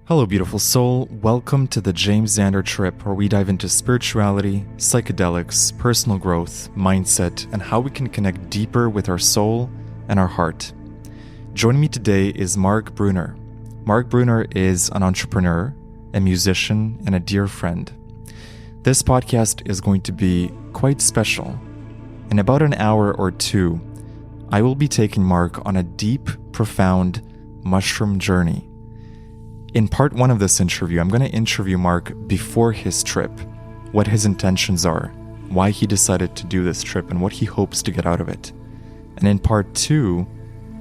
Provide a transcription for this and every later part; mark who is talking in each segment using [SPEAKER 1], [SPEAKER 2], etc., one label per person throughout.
[SPEAKER 1] Hello, beautiful soul. Welcome to the James Xander Trip, where we dive into spirituality, psychedelics, personal growth, mindset, and how we can connect deeper with our soul and our heart. Joining me today is Marc Brunner. Marc Brunner is an entrepreneur, a musician, and a dear friend. This podcast is going to be quite special. In about an hour or two, I will be taking Marc on a deep, profound mushroom journey. In part one of this interview, I'm going to interview Marc before his trip, what his intentions are, why he decided to do this trip, and what he hopes to get out of it. And in part two,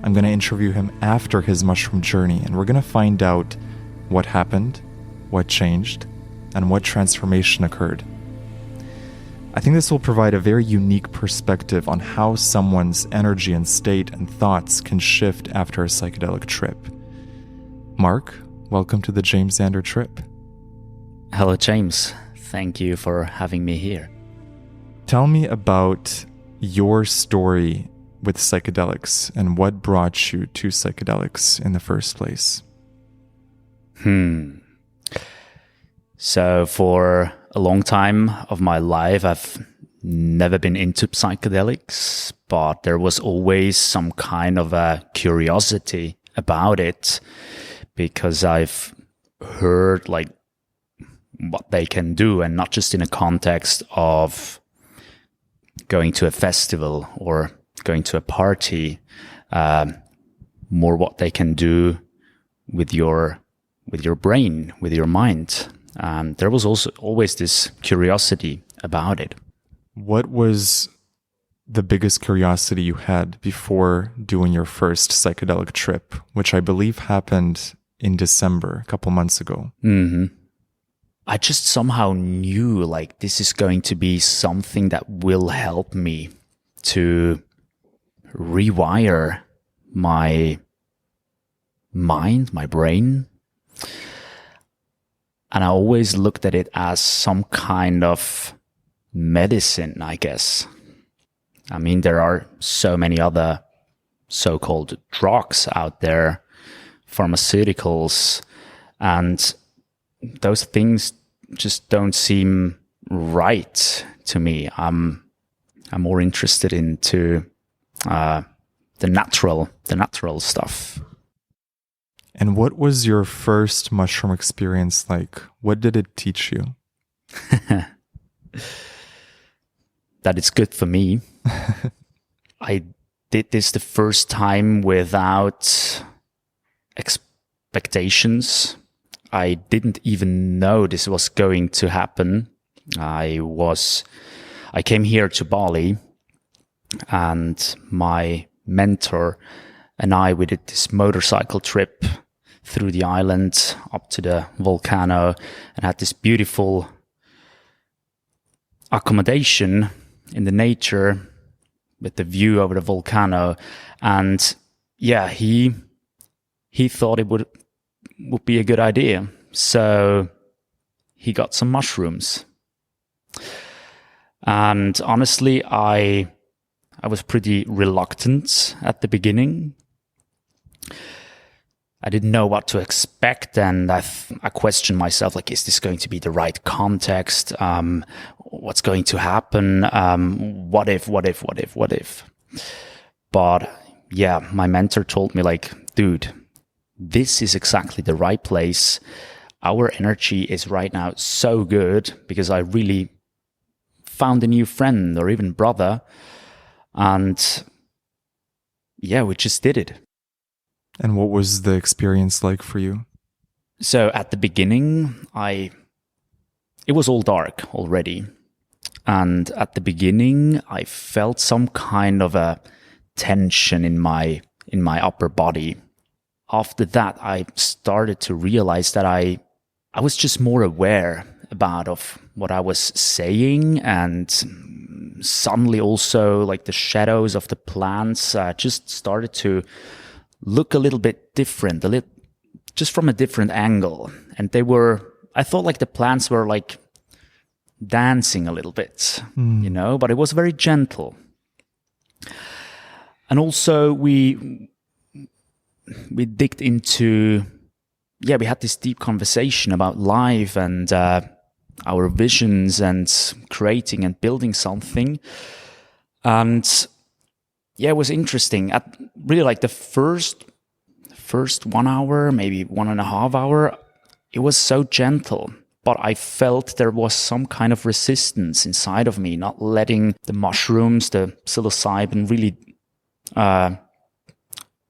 [SPEAKER 1] I'm going to interview him after his mushroom journey, and we're going to find out what happened, what changed, and what transformation occurred. I think this will provide a very unique perspective on how someone's energy and state and thoughts can shift after a psychedelic trip. Marc, welcome to the James Xander Trip.
[SPEAKER 2] Hello, James. Thank you for having me here.
[SPEAKER 1] Tell me about your story with psychedelics and what brought you to psychedelics in the first place.
[SPEAKER 2] So for a long time of my life, I've never been into psychedelics, but there was always some kind of a curiosity about it, because I've heard like what they can do, and not just in a context of going to a festival or going to a party, more what they can do with your brain, with your mind. There was also always this curiosity about it.
[SPEAKER 1] What was the biggest curiosity you had before doing your first psychedelic trip, which I believe happened in December, a couple months ago?
[SPEAKER 2] I just somehow knew like this is going to be something that will help me to rewire my mind, my brain. And I always looked at it as some kind of medicine, I guess. I mean, there are so many other so-called drugs out there, pharmaceuticals, and those things just don't seem right to me. I'm more interested into the natural stuff.
[SPEAKER 1] And what was your first mushroom experience like? What did it teach you?
[SPEAKER 2] That it's good for me. I did this the first time without expectations. I didn't even know this was going to happen. I came here to Bali, and my mentor and we did this motorcycle trip through the island up to the volcano, and had this beautiful accommodation in the nature with the view over the volcano. And yeah, he thought it would be a good idea. So he got some mushrooms. And honestly, I was pretty reluctant at the beginning. I didn't know what to expect, and I questioned myself, like, is this going to be the right context? What's going to happen? What if? But yeah, my mentor told me, like, dude, this is exactly the right place. Our energy is right now so good because I really found a new friend or even brother. And yeah, we just did it.
[SPEAKER 1] And what was the experience like for you?
[SPEAKER 2] So at the beginning, it was all dark already. And at the beginning, I felt some kind of a tension in my upper body. After that, I started to realize that I was just more aware of what I was saying, and suddenly also like the shadows of the plants just started to look a little bit different, just from a different angle. And I thought like the plants were like dancing a little bit, but it was very gentle. And also we digged into we had this deep conversation about life and our visions and creating and building something. And it was interesting. At really like the first 1 hour, maybe 1.5 hours, it was so gentle. But I felt there was some kind of resistance inside of me, not letting the mushrooms, the psilocybin really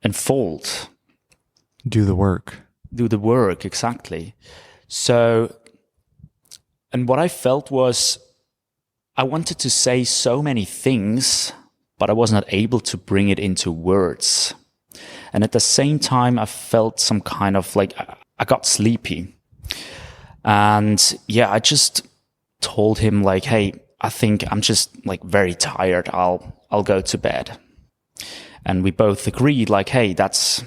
[SPEAKER 2] unfold.
[SPEAKER 1] Do the work,
[SPEAKER 2] exactly. So, and what I felt was I wanted to say so many things, but I was not able to bring it into words. And at the same time, I felt some kind of like, I got sleepy. And I just told him like, hey, I think I'm just like very tired. I'll go to bed. And we both agreed like, hey, that's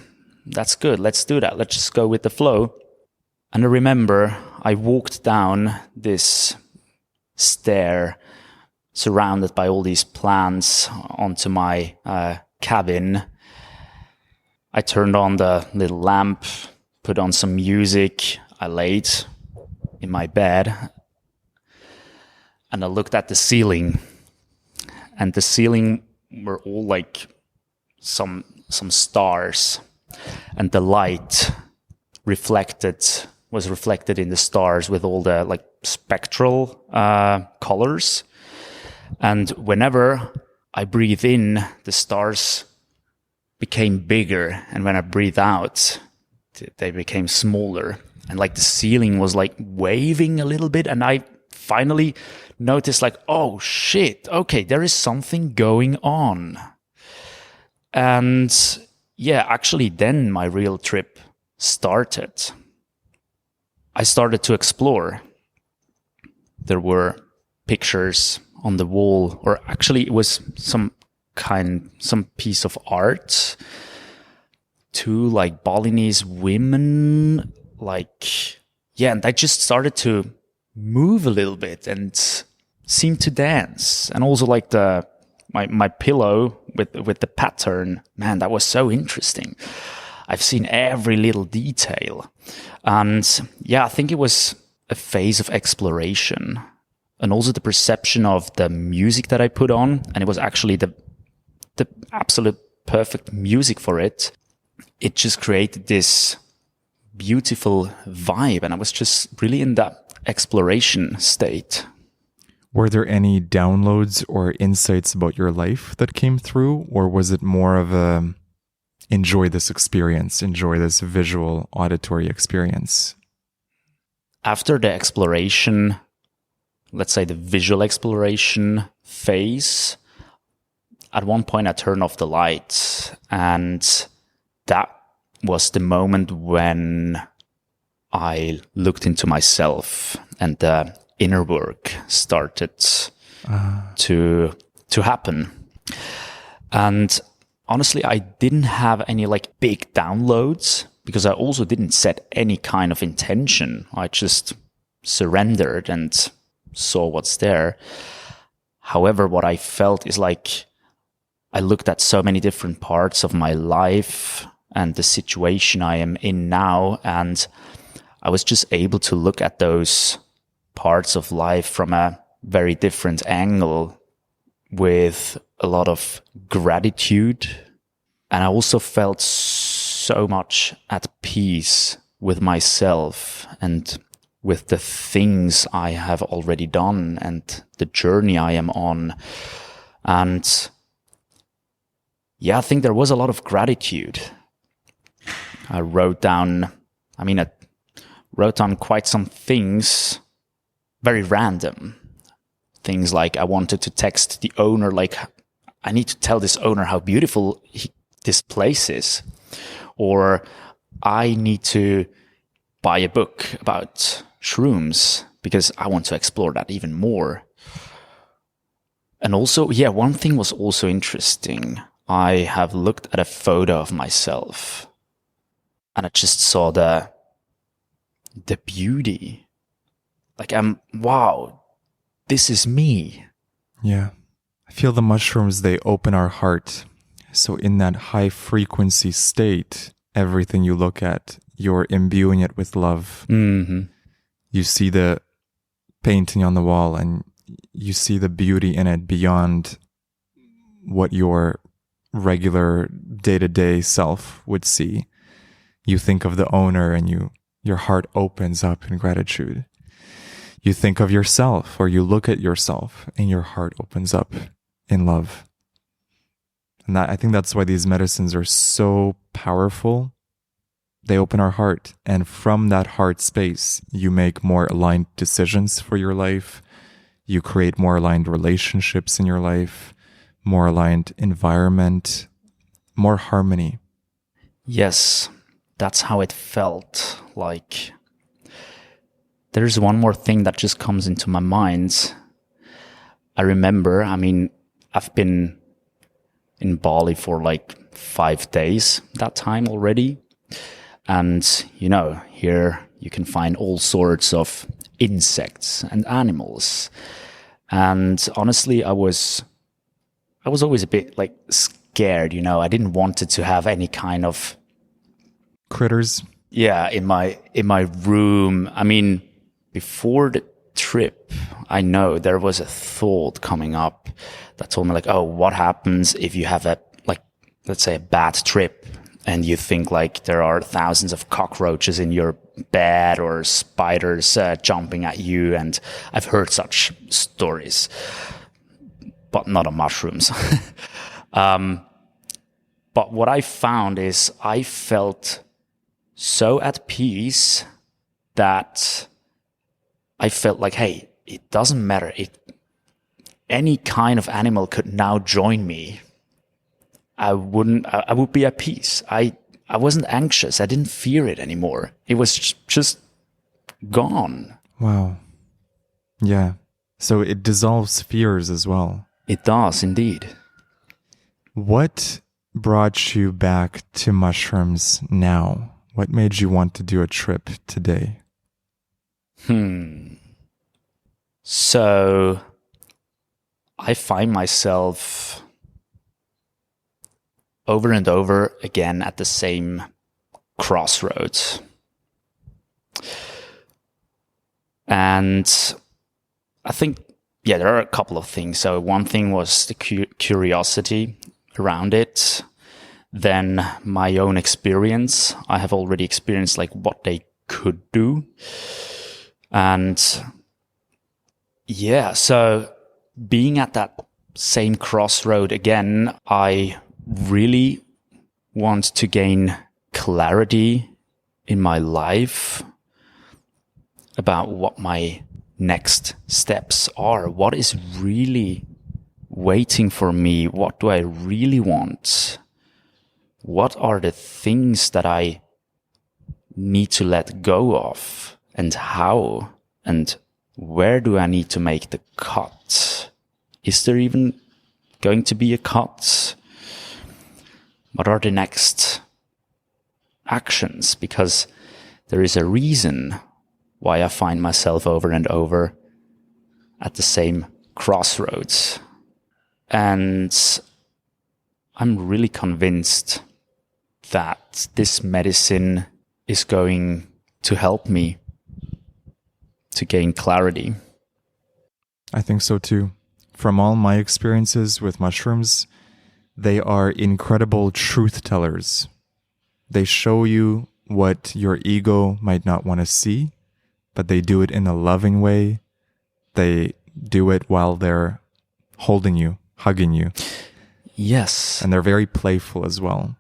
[SPEAKER 2] good. Let's do that. Let's just go with the flow. And I remember I walked down this stair surrounded by all these plants onto my cabin. I turned on the little lamp, put on some music. I laid in my bed and I looked at the ceiling, and the ceiling were all like some stars, and the light was reflected in the stars with all the like spectral colors. And whenever I breathe in, the stars became bigger, and when I breathe out, they became smaller. And like the ceiling was like waving a little bit, and I finally noticed like, oh shit, okay, there is something going on. And actually then my real trip started. I started to explore. There were pictures on the wall, or actually it was some piece of art. Two like Balinese women, and I just started to move a little bit and seem to dance. And also like my pillow with the pattern, man, that was so interesting. I've seen every little detail. And I think it was a phase of exploration, and also the perception of the music that I put on. And it was actually the absolute perfect music for it. It just created this beautiful vibe, and I was just really in that exploration state.
[SPEAKER 1] Were there any downloads or insights about your life that came through, or was it more of a enjoy this experience, enjoy this visual, auditory experience?
[SPEAKER 2] After the exploration, let's say the visual exploration phase, at one point I turned off the lights, and that was the moment when I looked into myself, and the inner work started to happen. And honestly, I didn't have any like big downloads, because I also didn't set any kind of intention. I just surrendered and saw what's there. However, what I felt is like I looked at so many different parts of my life and the situation I am in now, and I was just able to look at those parts of life from a very different angle, with a lot of gratitude. And I also felt so much at peace with myself and with the things I have already done and the journey I am on. And I think there was a lot of gratitude. I wrote down quite some things, very random. Things like I wanted to text the owner, like I need to tell this owner how beautiful this place is. Or I need to buy a book about shrooms because I want to explore that even more. And also, one thing was also interesting. I have looked at a photo of myself, and I just saw the beauty. Like, wow, this is me.
[SPEAKER 1] Yeah. I feel the mushrooms, they open our heart. So in that high frequency state, everything you look at, you're imbuing it with love.
[SPEAKER 2] Mm-hmm.
[SPEAKER 1] You see the painting on the wall and you see the beauty in it beyond what your regular day-to-day self would see. You think of the owner and your heart opens up in gratitude. You think of yourself, or you look at yourself and your heart opens up in love. And I think that's why these medicines are so powerful. They open our heart, and from that heart space, you make more aligned decisions for your life. You create more aligned relationships in your life, more aligned environment, more harmony.
[SPEAKER 2] Yes, that's how it felt. Like, there's one more thing that just comes into my mind. I remember, I've been in Bali for like 5 days that time already. And, here you can find all sorts of insects and animals. And honestly, I was always a bit like scared, I didn't want it to have any kind of
[SPEAKER 1] critters.
[SPEAKER 2] Yeah, in my room. Before the trip, I know there was a thought coming up that told me like, oh, what happens if you have let's say a bad trip and you think like there are thousands of cockroaches in your bed or spiders jumping at you. And I've heard such stories, but not on mushrooms. But what I found is I felt so at peace that I felt like, hey, it doesn't matter. Any kind of animal could now join me. I would be at peace. I wasn't anxious. I didn't fear it anymore. It was just gone.
[SPEAKER 1] Wow. Yeah. So it dissolves fears as well.
[SPEAKER 2] It does indeed.
[SPEAKER 1] What brought you back to mushrooms now? What made you want to do a trip today?
[SPEAKER 2] So I find myself over and over again at the same crossroads. And I think, there are a couple of things. So one thing was the curiosity around it. Then my own experience. I have already experienced like what they could do. And so being at that same crossroad again, I really want to gain clarity in my life about what my next steps are. What is really waiting for me? What do I really want? What are the things that I need to let go of, and how, and where do I need to make the cut? Is there even going to be a cut? What are the next actions? Because there is a reason why I find myself over and over at the same crossroads. And I'm really convinced that this medicine is going to help me to gain clarity.
[SPEAKER 1] I think so too. From all my experiences with mushrooms, they are incredible truth tellers. They show you what your ego might not want to see, but they do it in a loving way. They do it while they're holding you, hugging you.
[SPEAKER 2] Yes.
[SPEAKER 1] And they're very playful as well.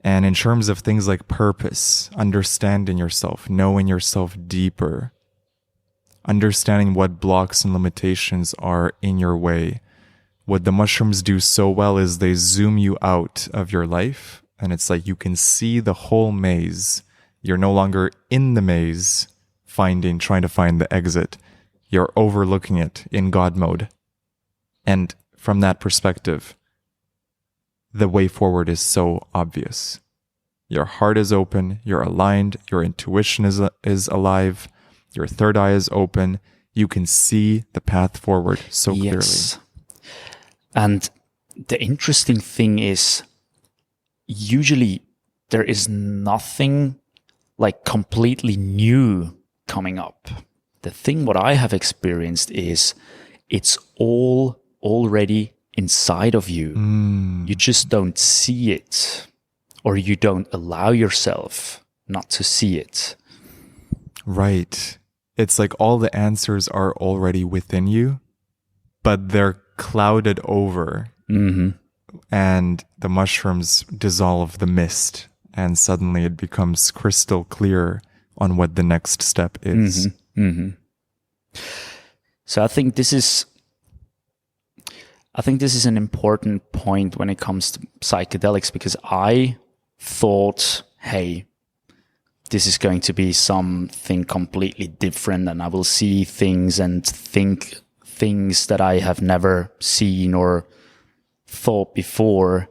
[SPEAKER 1] And in terms of things like purpose, understanding yourself, knowing yourself deeper, understanding what blocks and limitations are in your way, what the mushrooms do so well is they zoom you out of your life, and it's like you can see the whole maze. You're no longer in the maze, trying to find the exit. You're overlooking it in God mode. And from that perspective, the way forward is so obvious. Your heart is open, you're aligned, your intuition is alive, your third eye is open. You can see the path forward so clearly.
[SPEAKER 2] Yes. And the interesting thing is, usually there is nothing like completely new coming up. The thing what I have experienced is it's all already inside of you. You just don't see it, or you don't allow yourself not to see it.
[SPEAKER 1] Right. It's like all the answers are already within you, but they're clouded over. And the mushrooms dissolve the mist, and suddenly it becomes crystal clear on what the next step is.
[SPEAKER 2] So I think this is an important point when it comes to psychedelics, because I thought, hey, this is going to be something completely different, and I will see things and think things that I have never seen or thought before,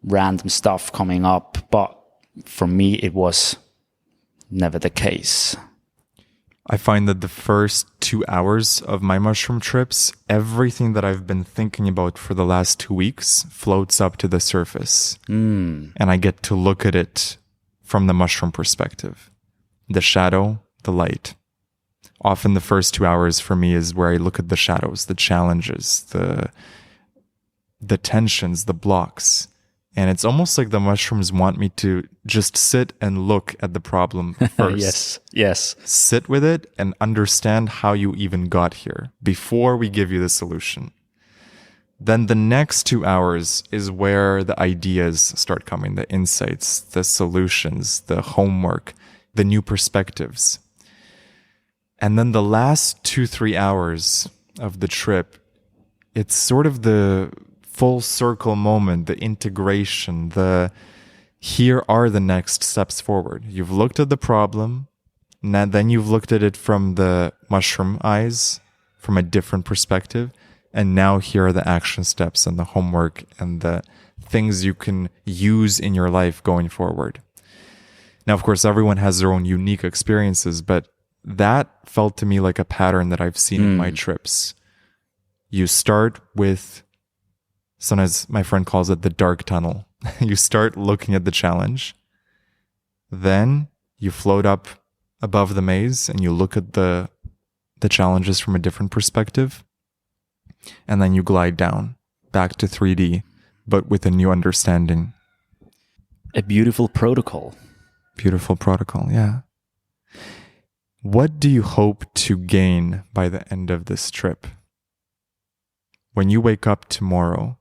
[SPEAKER 2] random stuff coming up. But for me, it was never the case.
[SPEAKER 1] I find that the first 2 hours of my mushroom trips, everything that I've been thinking about for the last 2 weeks floats up to the surface. And I get to look at it from the mushroom perspective. The shadow, the light. Often the first 2 hours for me is where I look at the shadows, the challenges, the tensions, the blocks. And it's almost like the mushrooms want me to just sit and look at the problem first.
[SPEAKER 2] Yes.
[SPEAKER 1] Sit with it and understand how you even got here before we give you the solution. Then the next 2 hours is where the ideas start coming, the insights, the solutions, the homework, the new perspectives. And then the last 2-3 hours of the trip, it's sort of the full circle moment, the integration, here are the next steps forward. You've looked at the problem, and then you've looked at it from the mushroom eyes, from a different perspective, and now here are the action steps and the homework and the things you can use in your life going forward. Now, of course, everyone has their own unique experiences, but that felt to me like a pattern that I've seen in my trips. You start with, sometimes my friend calls it the dark tunnel. You start looking at the challenge. Then you float up above the maze and you look at the challenges from a different perspective. And then you glide down back to 3D, but with a new understanding.
[SPEAKER 2] A beautiful protocol.
[SPEAKER 1] Beautiful protocol, yeah. What do you hope to gain by the end of this trip? When you wake up tomorrow,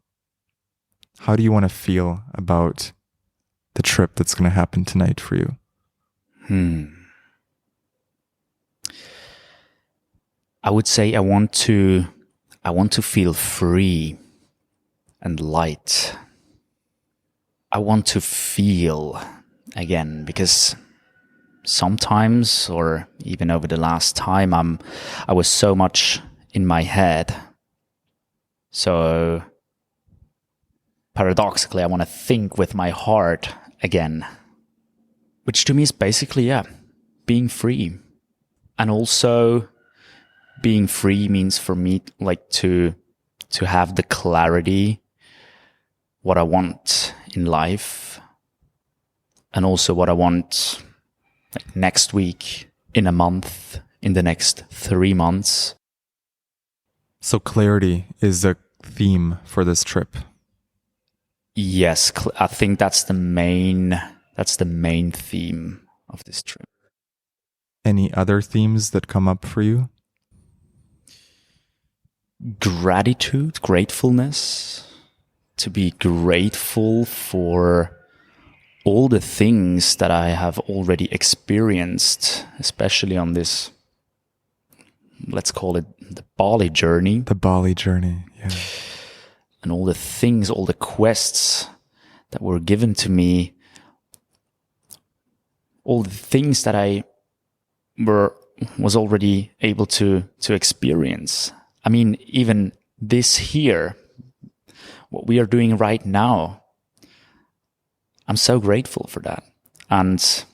[SPEAKER 1] how do you want to feel about the trip that's going to happen tonight for you?
[SPEAKER 2] I would say I want to feel free and light. I want to feel again, because sometimes, or even over the last time, I was so much in my head. So paradoxically, I want to think with my heart again, which to me is basically, being free. And also being free means for me like to have the clarity what I want in life, and also what I want like next week, in a month, in the next 3 months.
[SPEAKER 1] So clarity is a theme for this trip.
[SPEAKER 2] Yes, I think that's the main theme of this trip.
[SPEAKER 1] Any other themes that come up for you?
[SPEAKER 2] Gratitude, gratefulness. To be grateful for all the things that I have already experienced, especially on this, let's call it the Bali journey.
[SPEAKER 1] The Bali journey, yeah.
[SPEAKER 2] And all the things, all the quests that were given to me, all the things that I was already able to experience. I mean, even this here, what we are doing right now, I'm so grateful for that. And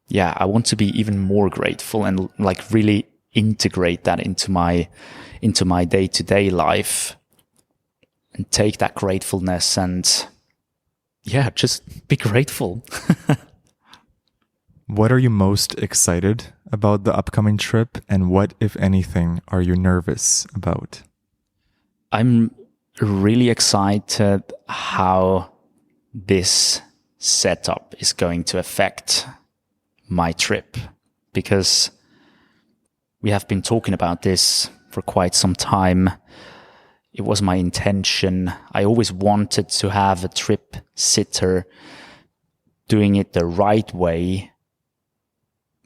[SPEAKER 2] yeah, I want to be even more grateful and like really integrate that into my day-to-day life, and take that gratefulness and just be grateful.
[SPEAKER 1] What are you most excited about the upcoming trip, and what, if anything, are you nervous about?
[SPEAKER 2] I'm really excited how this setup is going to affect my trip, because we have been talking about this for quite some time. It was my intention. I always wanted to have a trip sitter doing it the right way,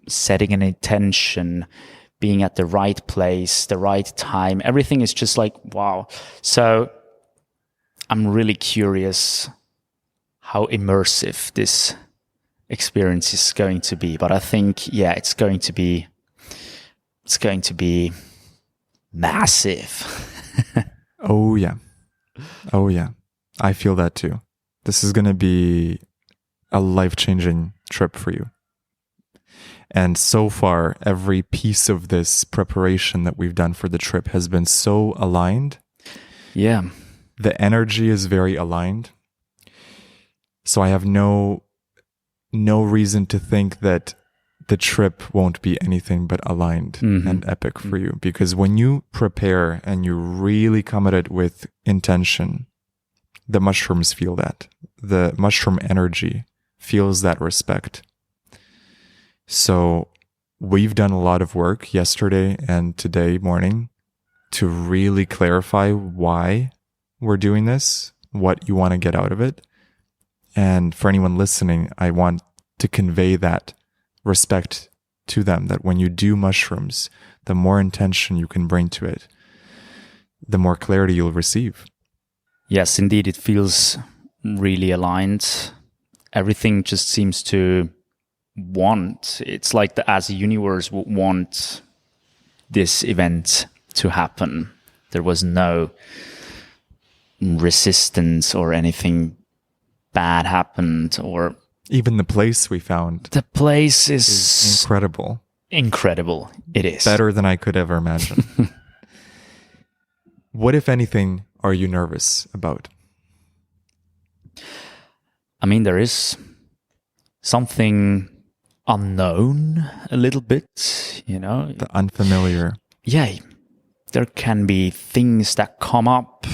[SPEAKER 2] setting an intention, being at the right place, the right time. Everything is just like, wow. So I'm really curious how immersive this experience is going to be. But I think, yeah, it's going to be massive.
[SPEAKER 1] Oh yeah. I feel that too. This is going to be a life-changing trip for you. And so far, every piece of this preparation that we've done for the trip has been so aligned.
[SPEAKER 2] Yeah.
[SPEAKER 1] The energy is very aligned. So I have no reason to think that the trip won't be anything but aligned and epic for you. Because when you prepare and you really come at it with intention, the mushrooms feel that. The mushroom energy feels that respect. So we've done a lot of work yesterday and today morning to really clarify why we're doing this, what you want to get out of it. And for anyone listening, I want to convey that respect to them, that when you do mushrooms, the more intention you can bring to it, the more clarity you'll receive.
[SPEAKER 2] Yes, indeed, it feels really aligned. Everything just seems to want, it's like as a universe would want this event to happen. There was no resistance or anything bad happened, or
[SPEAKER 1] even the place we found.
[SPEAKER 2] The place is
[SPEAKER 1] incredible.
[SPEAKER 2] Incredible. It is.
[SPEAKER 1] Better than I could ever imagine. What, if anything, are you nervous about?
[SPEAKER 2] I mean, there is something unknown a little bit, you know.
[SPEAKER 1] The unfamiliar.
[SPEAKER 2] Yeah. There can be things that come up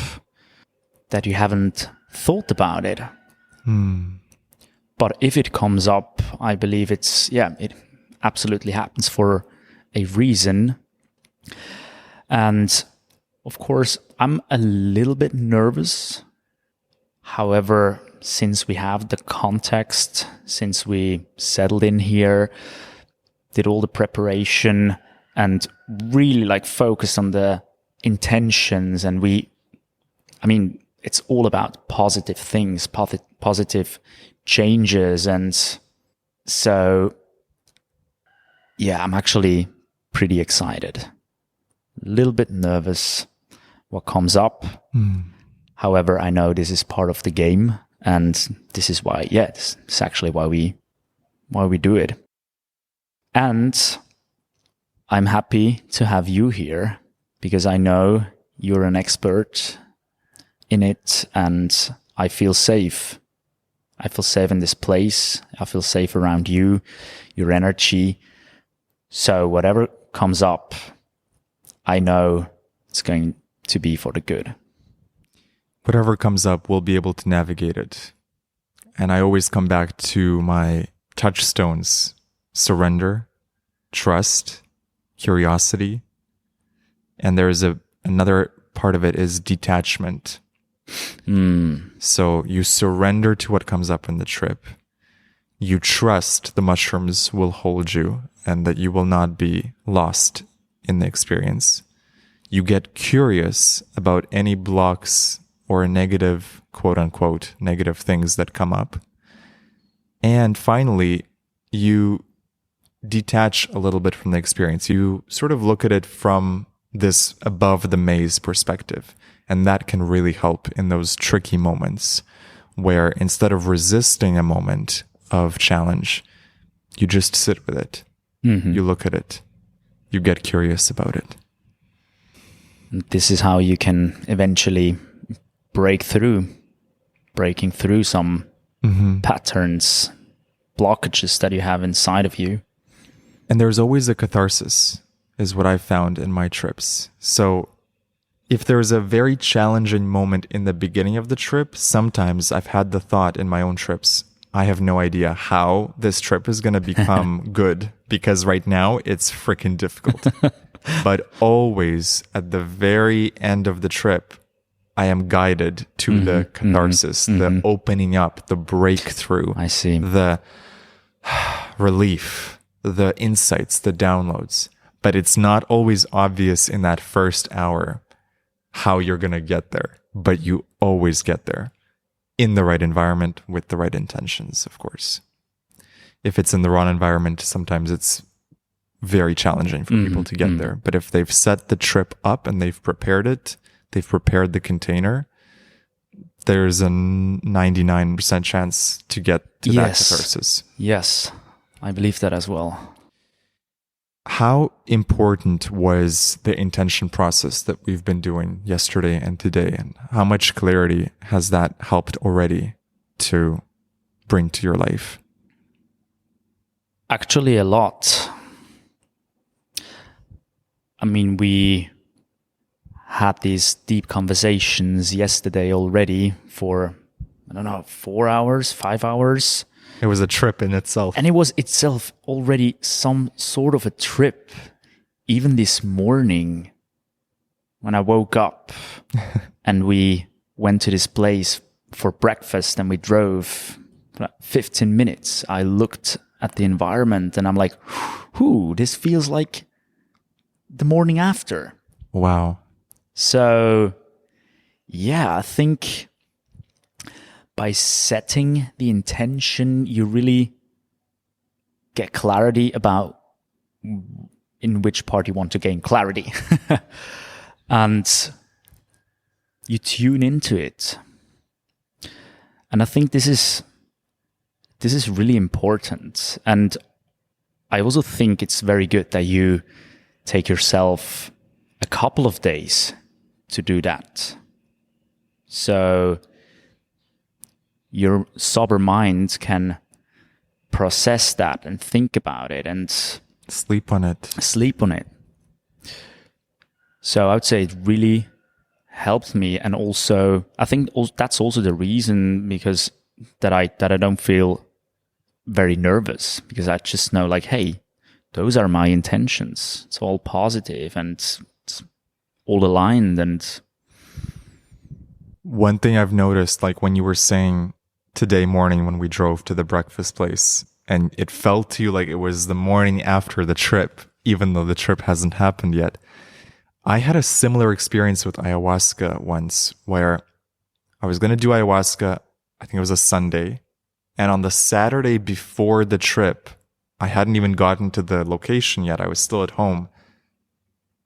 [SPEAKER 2] that you haven't thought about it. But if it comes up, I believe it absolutely happens for a reason. And of course, I'm a little bit nervous. However, since we have the context, since we settled in here, did all the preparation and really focused on the intentions, and it's all about positive things, positive changes. And so, yeah, I'm actually pretty excited. A little bit nervous what comes up. However, I know this is part of the game, and this is why, this is actually why we do it. And I'm happy to have you here, because I know you're an expert in it, and I feel safe. I feel safe in this place. I feel safe around you, your energy. So whatever comes up, I know it's going to be for the good.
[SPEAKER 1] Whatever comes up, we'll be able to navigate it. And I always come back to my touchstones: surrender, trust, curiosity. And there's another part of it is detachment. So you surrender to what comes up in the trip. You trust the mushrooms will hold you and that you will not be lost in the experience. You get curious about any blocks or negative, quote unquote, negative things that come up. And finally, you detach a little bit from the experience. You sort of look at it from this above the maze perspective. And that can really help in those tricky moments where instead of resisting a moment of challenge, you just sit with it. You look at it. You get curious about it.
[SPEAKER 2] This is how you can eventually breaking through some patterns, blockages that you have inside of you.
[SPEAKER 1] And there's always a catharsis, is what I've found in my trips. So if there's a very challenging moment in the beginning of the trip, sometimes I've had the thought in my own trips, I have no idea how this trip is going to become good, because right now it's freaking difficult. But always at the very end of the trip, I am guided to the catharsis, the opening up, the breakthrough.
[SPEAKER 2] I see.
[SPEAKER 1] The relief, the insights, the downloads. But it's not always obvious in that first hour how you're going to get there. But you always get there in the right environment with the right intentions, of course. If it's in the wrong environment, sometimes it's very challenging for people to get there. But if they've set the trip up and they've prepared it, they've prepared the container, there's a 99% chance to get to that catharsis.
[SPEAKER 2] Yes, I believe that as well.
[SPEAKER 1] How important was the intention process that we've been doing yesterday and today? And how much clarity has that helped already to bring to your life?
[SPEAKER 2] Actually, a lot. I mean, we had these deep conversations yesterday already for, 4 hours, 5 hours.
[SPEAKER 1] It was a trip in itself.
[SPEAKER 2] And it was itself already some sort of a trip. Even this morning, when I woke up and we went to this place for breakfast and we drove for 15 minutes, I looked at the environment and I'm like, this feels like the morning after.
[SPEAKER 1] Wow.
[SPEAKER 2] So, yeah, I think by setting the intention, you really get clarity about in which part you want to gain clarity. And you tune into it. And I think this is really important. And I also think it's very good that you take yourself a couple of days to do that. So your sober mind can process that and think about it and
[SPEAKER 1] sleep on it.
[SPEAKER 2] So I would say it really helped me. And also, I think that's also the reason because that I don't feel very nervous, because I just know like, hey, those are my intentions. It's all positive and it's all aligned. And
[SPEAKER 1] one thing I've noticed, like when you were saying today morning when we drove to the breakfast place, and it felt to you like it was the morning after the trip, even though the trip hasn't happened yet. I had a similar experience with ayahuasca once where I was going to do ayahuasca, I think it was a Sunday. And on the Saturday before the trip, I hadn't even gotten to the location yet. I was still at home.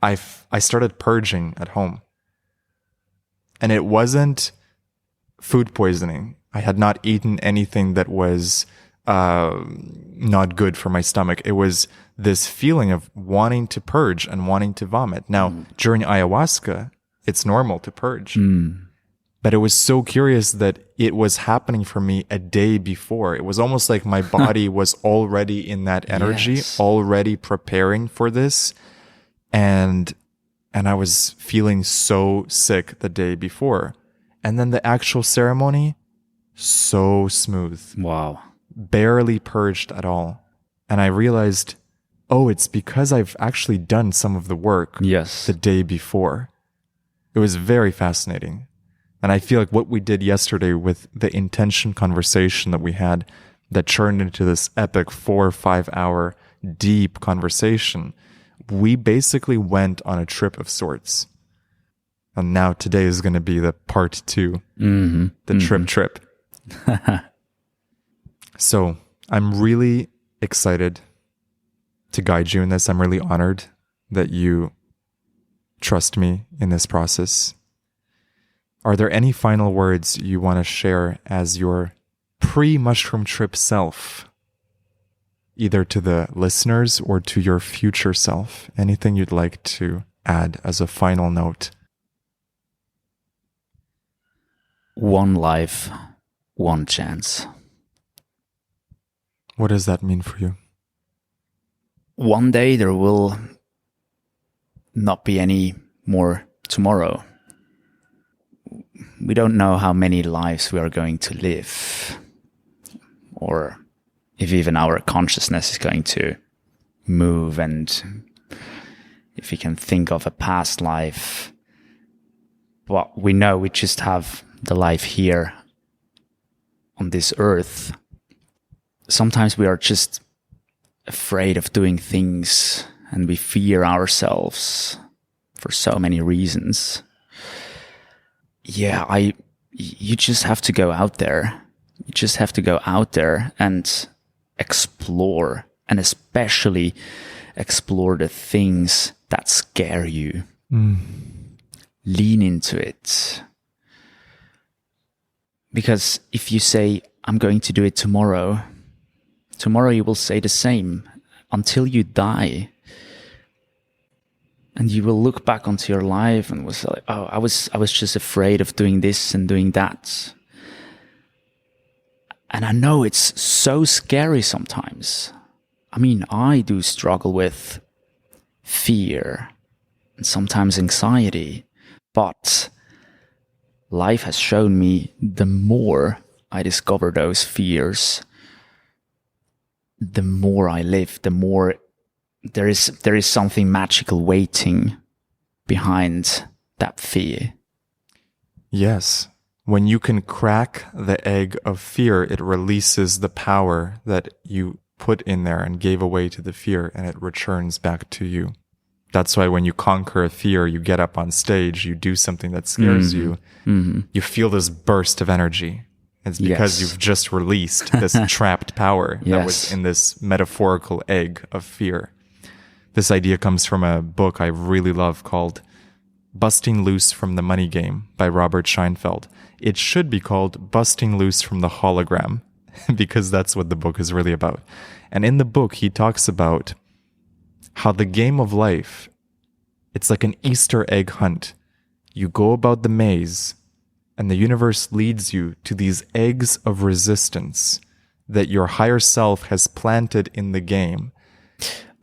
[SPEAKER 1] I started purging at home. And it wasn't food poisoning. I had not eaten anything that was not good for my stomach. It was this feeling of wanting to purge and wanting to vomit. Now, during ayahuasca, it's normal to purge. But it was so curious that it was happening for me a day before. It was almost like my body was already in that energy, already preparing for this. And I was feeling so sick the day before. And then the actual ceremony, so smooth.
[SPEAKER 2] wow.
[SPEAKER 1] Barely purged at all. And I realized, it's because I've actually done some of the work the day before. It was very fascinating. And I feel like what we did yesterday with the intention conversation that we had that turned into this epic 4 or 5 hour deep conversation, we basically went on a trip of sorts. And now today is going to be the part 2, the trip. So I'm really excited to guide you in this. I'm really honored that you trust me in this process. Are there any final words you want to share as your pre-mushroom trip self, either to the listeners or to your future self? Anything you'd like to add as a final note? One
[SPEAKER 2] life, one chance.
[SPEAKER 1] What does that mean for you?
[SPEAKER 2] One day there will not be any more tomorrow. We don't know how many lives we are going to live, or if even our consciousness is going to move, and if we can think of a past life. But we know we just have the life here on this earth. Sometimes we are just afraid of doing things, and we fear ourselves for so many reasons. Yeah, you just have to go out there. You just have to go out there and explore, and especially explore the things that scare you. Lean into it. Because if you say, I'm going to do it tomorrow you will say the same until you die. And you will look back onto your life and was like, oh, I was just afraid of doing this and doing that. And I know it's so scary sometimes. I mean, I do struggle with fear and sometimes anxiety, but life has shown me the more I discover those fears, the more I live, the more there is something magical waiting behind that fear.
[SPEAKER 1] Yes. When you can crack the egg of fear, it releases the power that you put in there and gave away to the fear, and it returns back to you. That's why when you conquer a fear, you get up on stage, you do something that scares you, you feel this burst of energy. It's because you've just released this trapped power that was in this metaphorical egg of fear. This idea comes from a book I really love called Busting Loose from the Money Game by Robert Scheinfeld. It should be called Busting Loose from the Hologram, because that's what the book is really about. And in the book, he talks about how the game of life, it's like an Easter egg hunt. You go about the maze, and the universe leads you to these eggs of resistance that your higher self has planted in the game.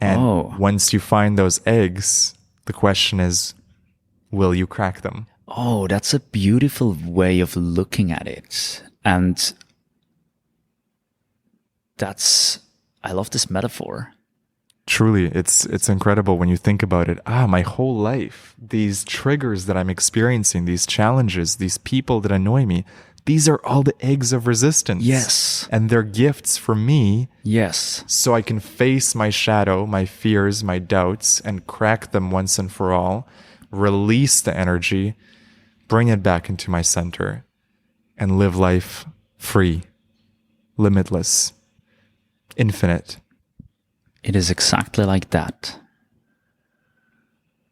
[SPEAKER 1] And once you find those eggs, the question is, will you crack them?
[SPEAKER 2] Oh, that's a beautiful way of looking at it. And I love this metaphor.
[SPEAKER 1] Truly, it's incredible when you think about it. My whole life, these triggers that I'm experiencing, these challenges, these people that annoy me, these are all the eggs of resistance.
[SPEAKER 2] Yes.
[SPEAKER 1] And they're gifts for me.
[SPEAKER 2] Yes.
[SPEAKER 1] So I can face my shadow, my fears, my doubts, and crack them once and for all, release the energy, bring it back into my center, and live life free, limitless, infinite.
[SPEAKER 2] It is exactly like that.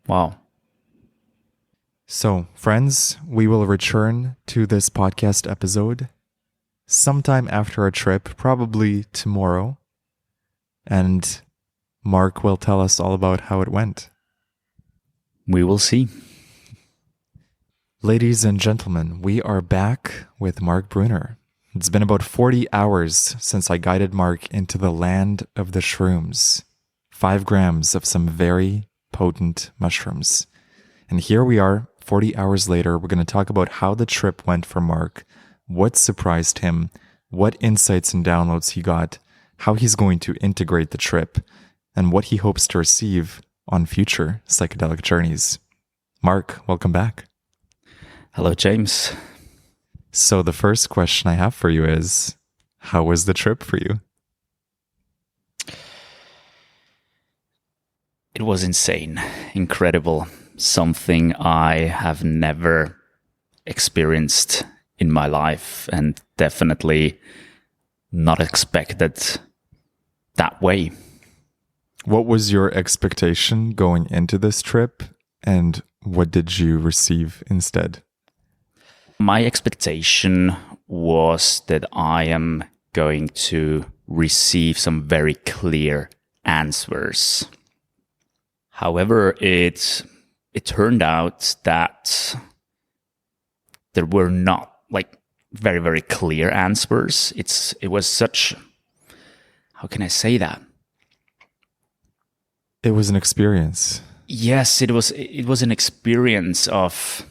[SPEAKER 2] Wow.
[SPEAKER 1] So, friends, we will return to this podcast episode sometime after our trip, probably tomorrow. And Mark will tell us all about how it went.
[SPEAKER 2] We will see.
[SPEAKER 1] Ladies and gentlemen, we are back with Marc Brunner. It's been about 40 hours since I guided Mark into the land of the shrooms. 5 grams of some very potent mushrooms. And here we are, 40 hours later. We're going to talk about how the trip went for Mark, what surprised him, what insights and downloads he got, how he's going to integrate the trip, and what he hopes to receive on future psychedelic journeys. Mark, welcome back.
[SPEAKER 2] Hello, James.
[SPEAKER 1] So the first question I have for you is, how was the trip for you?
[SPEAKER 2] It was insane, incredible, something I have never experienced in my life, and definitely not expected that way.
[SPEAKER 1] What was your expectation going into this trip, and what did you receive instead?
[SPEAKER 2] My expectation was that I am going to receive some very clear answers. However, it turned out that there were not like very, very clear answers. It was such, how can I say that?
[SPEAKER 1] It was an experience.
[SPEAKER 2] Yes, it was an experience of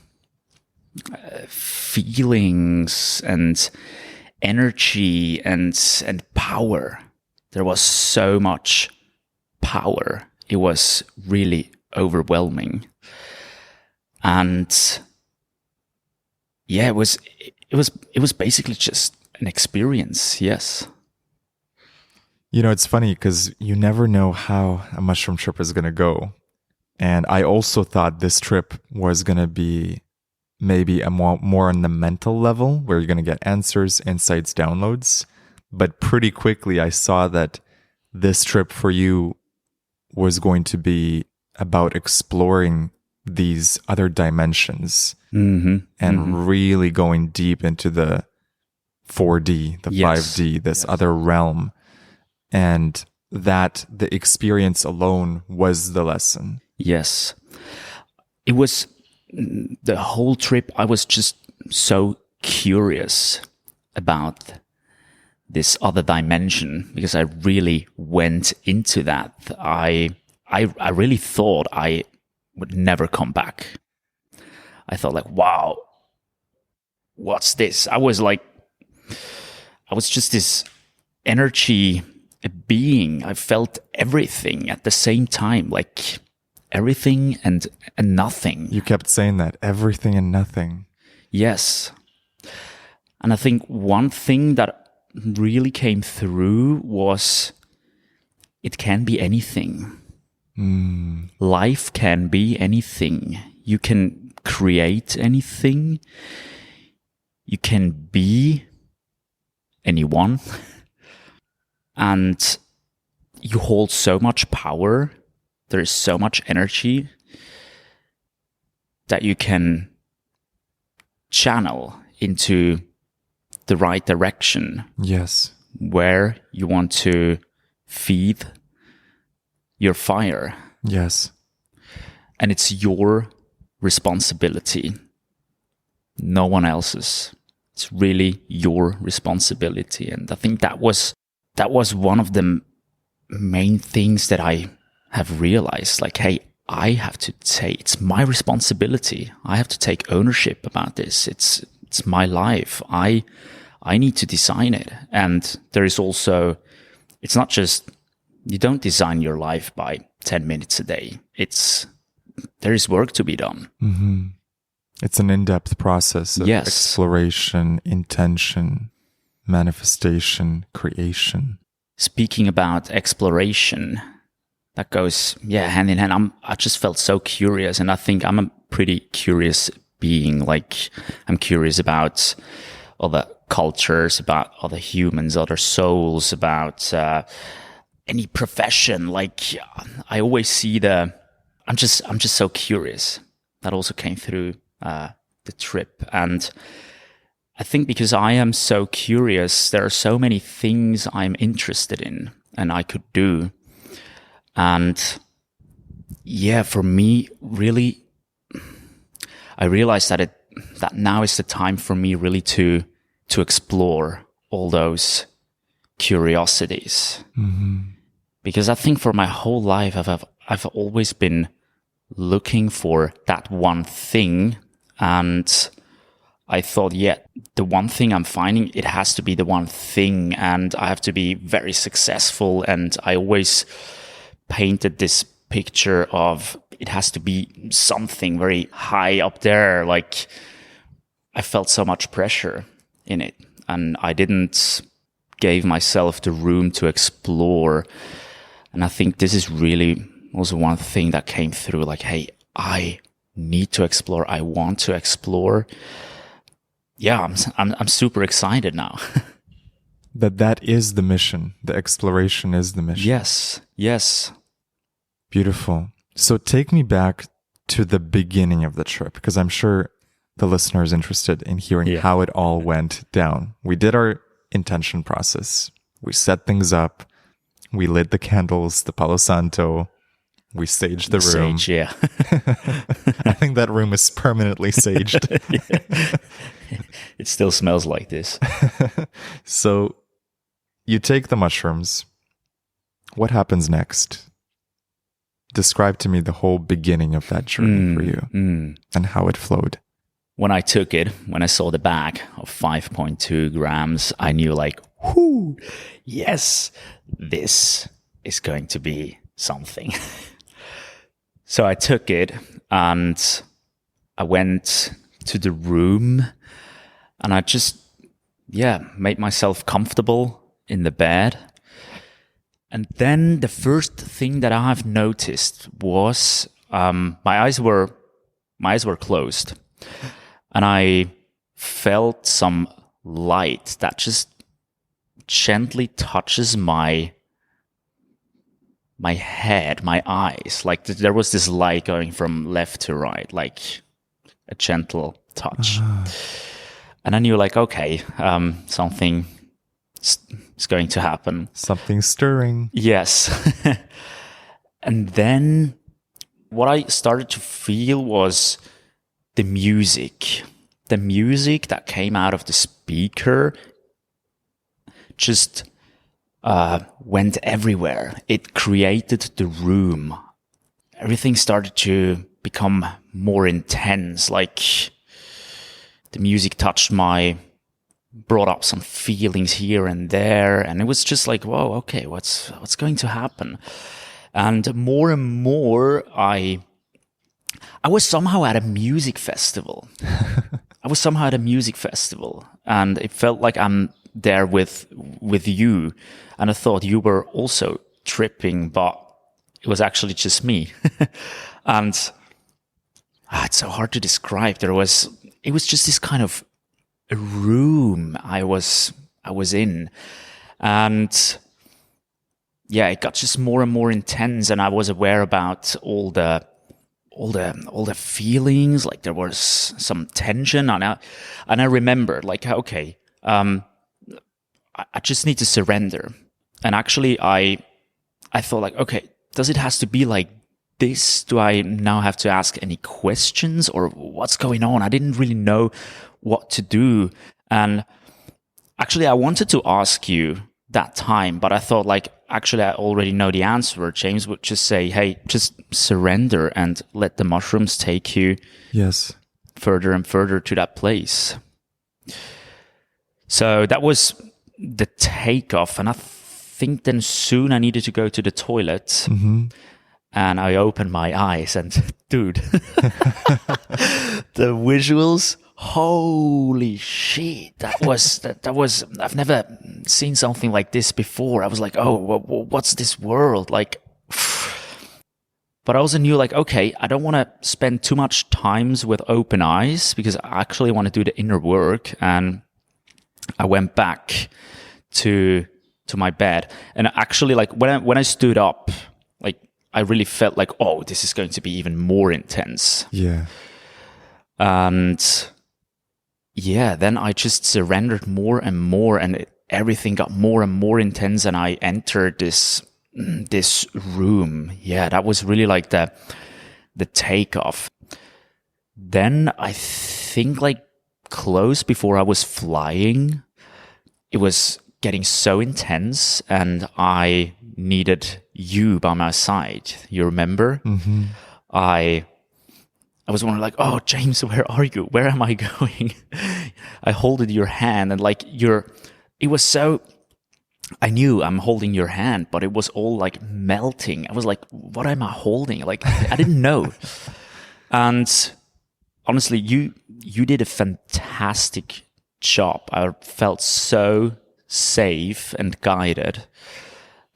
[SPEAKER 2] feelings and energy and power. There was so much power. It was really overwhelming. And yeah, it was basically just an experience. Yes.
[SPEAKER 1] You know, it's funny because you never know how a mushroom trip is going to go. And I also thought this trip was going to be maybe a more on the mental level, where you're going to get answers, insights, downloads. But pretty quickly, I saw that this trip for you was going to be about exploring these other dimensions and really going deep into the 4D, the 5D, this other realm. And that the experience alone was the lesson.
[SPEAKER 2] Yes. It was the whole trip. I was just so curious about this other dimension because I really went into that. I really thought I would never come back. I thought like, wow, what's this? I was just this energy being. I felt everything at the same time, like everything and nothing.
[SPEAKER 1] You kept saying that, everything and nothing.
[SPEAKER 2] Yes. And I think one thing that really came through was it can be anything. Life can be anything. You can create anything. You can be anyone. And you hold so much power. There is so much energy that you can channel into the right direction.
[SPEAKER 1] Yes.
[SPEAKER 2] Where you want to feed your fire.
[SPEAKER 1] Yes.
[SPEAKER 2] And it's your responsibility. No one else's. It's really your responsibility. And I think that was one of the main things that I have realized. Like, hey, I have to take, it's my responsibility. I have to take ownership about this. It's my life. I need to design it. And there is also, it's not just, you don't design your life by 10 minutes a day. There is work to be done.
[SPEAKER 1] Mm-hmm. It's an in-depth process of exploration, intention, manifestation, creation.
[SPEAKER 2] Speaking about exploration, that goes, hand in hand. I just felt so curious, and I think I'm a pretty curious being. Like, I'm curious about other cultures, about other humans, other souls, about any profession. Like, I always see I'm just so curious. That also came through the trip. And I think because I am so curious, there are so many things I'm interested in and I could do. And yeah, for me, really, I realized that now is the time for me really to explore all those curiosities. Mm-hmm. Because I think for my whole life, I've always been looking for that one thing. And I thought, the one thing I'm finding, it has to be the one thing, and I have to be very successful. And I always painted this picture of it has to be something very high up there. Like, I felt so much pressure in it, and I didn't give myself the room to explore. And I think this is really also one thing that came through, like, hey, I need to explore. I want to explore. Yeah, I'm super excited now.
[SPEAKER 1] That is the mission. The exploration is the mission.
[SPEAKER 2] Yes.
[SPEAKER 1] Beautiful. So take me back to the beginning of the trip, because I'm sure the listener is interested in hearing how it all went down. We did our intention process. We set things up. We lit the candles, the Palo Santo. We saged the room.
[SPEAKER 2] Sage, yeah.
[SPEAKER 1] I think that room is permanently saged.
[SPEAKER 2] It still smells like this.
[SPEAKER 1] So you take the mushrooms, What happens next? Describe to me the whole beginning of that journey for you and how it flowed.
[SPEAKER 2] When I took it, when I saw the bag of 5.2 grams, I knew like, whoo, yes, this is going to be something. So I took it and I went to the room and I just, made myself comfortable in the bed. And then the first thing that I've noticed was my eyes were closed. And I felt some light that just gently touches my head, my eyes. Like there was this light going from left to right, like a gentle touch. And I knew like, okay, something is going to happen.
[SPEAKER 1] Something stirring.
[SPEAKER 2] Yes. And then what I started to feel was the music that came out of the speaker just went everywhere. It created the room. Everything started to become more intense. Like the music brought up some feelings here and there. And it was just like, whoa, okay, what's going to happen? And more, I was somehow at a music festival. And it felt like I'm there with you. And I thought you were also tripping, but it was actually just me. And it's so hard to describe. It was just this kind of room I was in. And it got just more and more intense. And I was aware about all the feelings, like there was some tension, and I remembered like, okay, I just need to surrender. And actually I thought like, okay, does it has to be like this? Do I now have to ask any questions or what's going on? I didn't really know what to do. And actually I wanted to ask you that time, but I thought like, actually I already know the answer. James would just say, hey, just surrender and let the mushrooms take you further and further to that place. So that was the takeoff. And I think then soon I needed to go to the toilet. And I opened my eyes and dude, the visuals, holy shit, that was, I've never seen something like this before. I was like, oh, what's this world? Like, but I also knew like, okay, I don't want to spend too much times with open eyes because I actually want to do the inner work. And I went back to my bed. And actually like when I stood up, like I really felt like, oh, this is going to be even more intense.
[SPEAKER 1] Yeah.
[SPEAKER 2] And then I just surrendered more and more, and everything got more and more intense. And I entered this room. Yeah, that was really like the takeoff. Then I think like close before I was flying, it was getting so intense, and I needed you by my side. You remember? I was wondering like, oh, James, where are you? Where am I going? I holded your hand and like it was so, I knew I'm holding your hand, but it was all like melting. I was like, what am I holding? Like, I didn't know. And honestly, you did a fantastic job. I felt so safe and guided.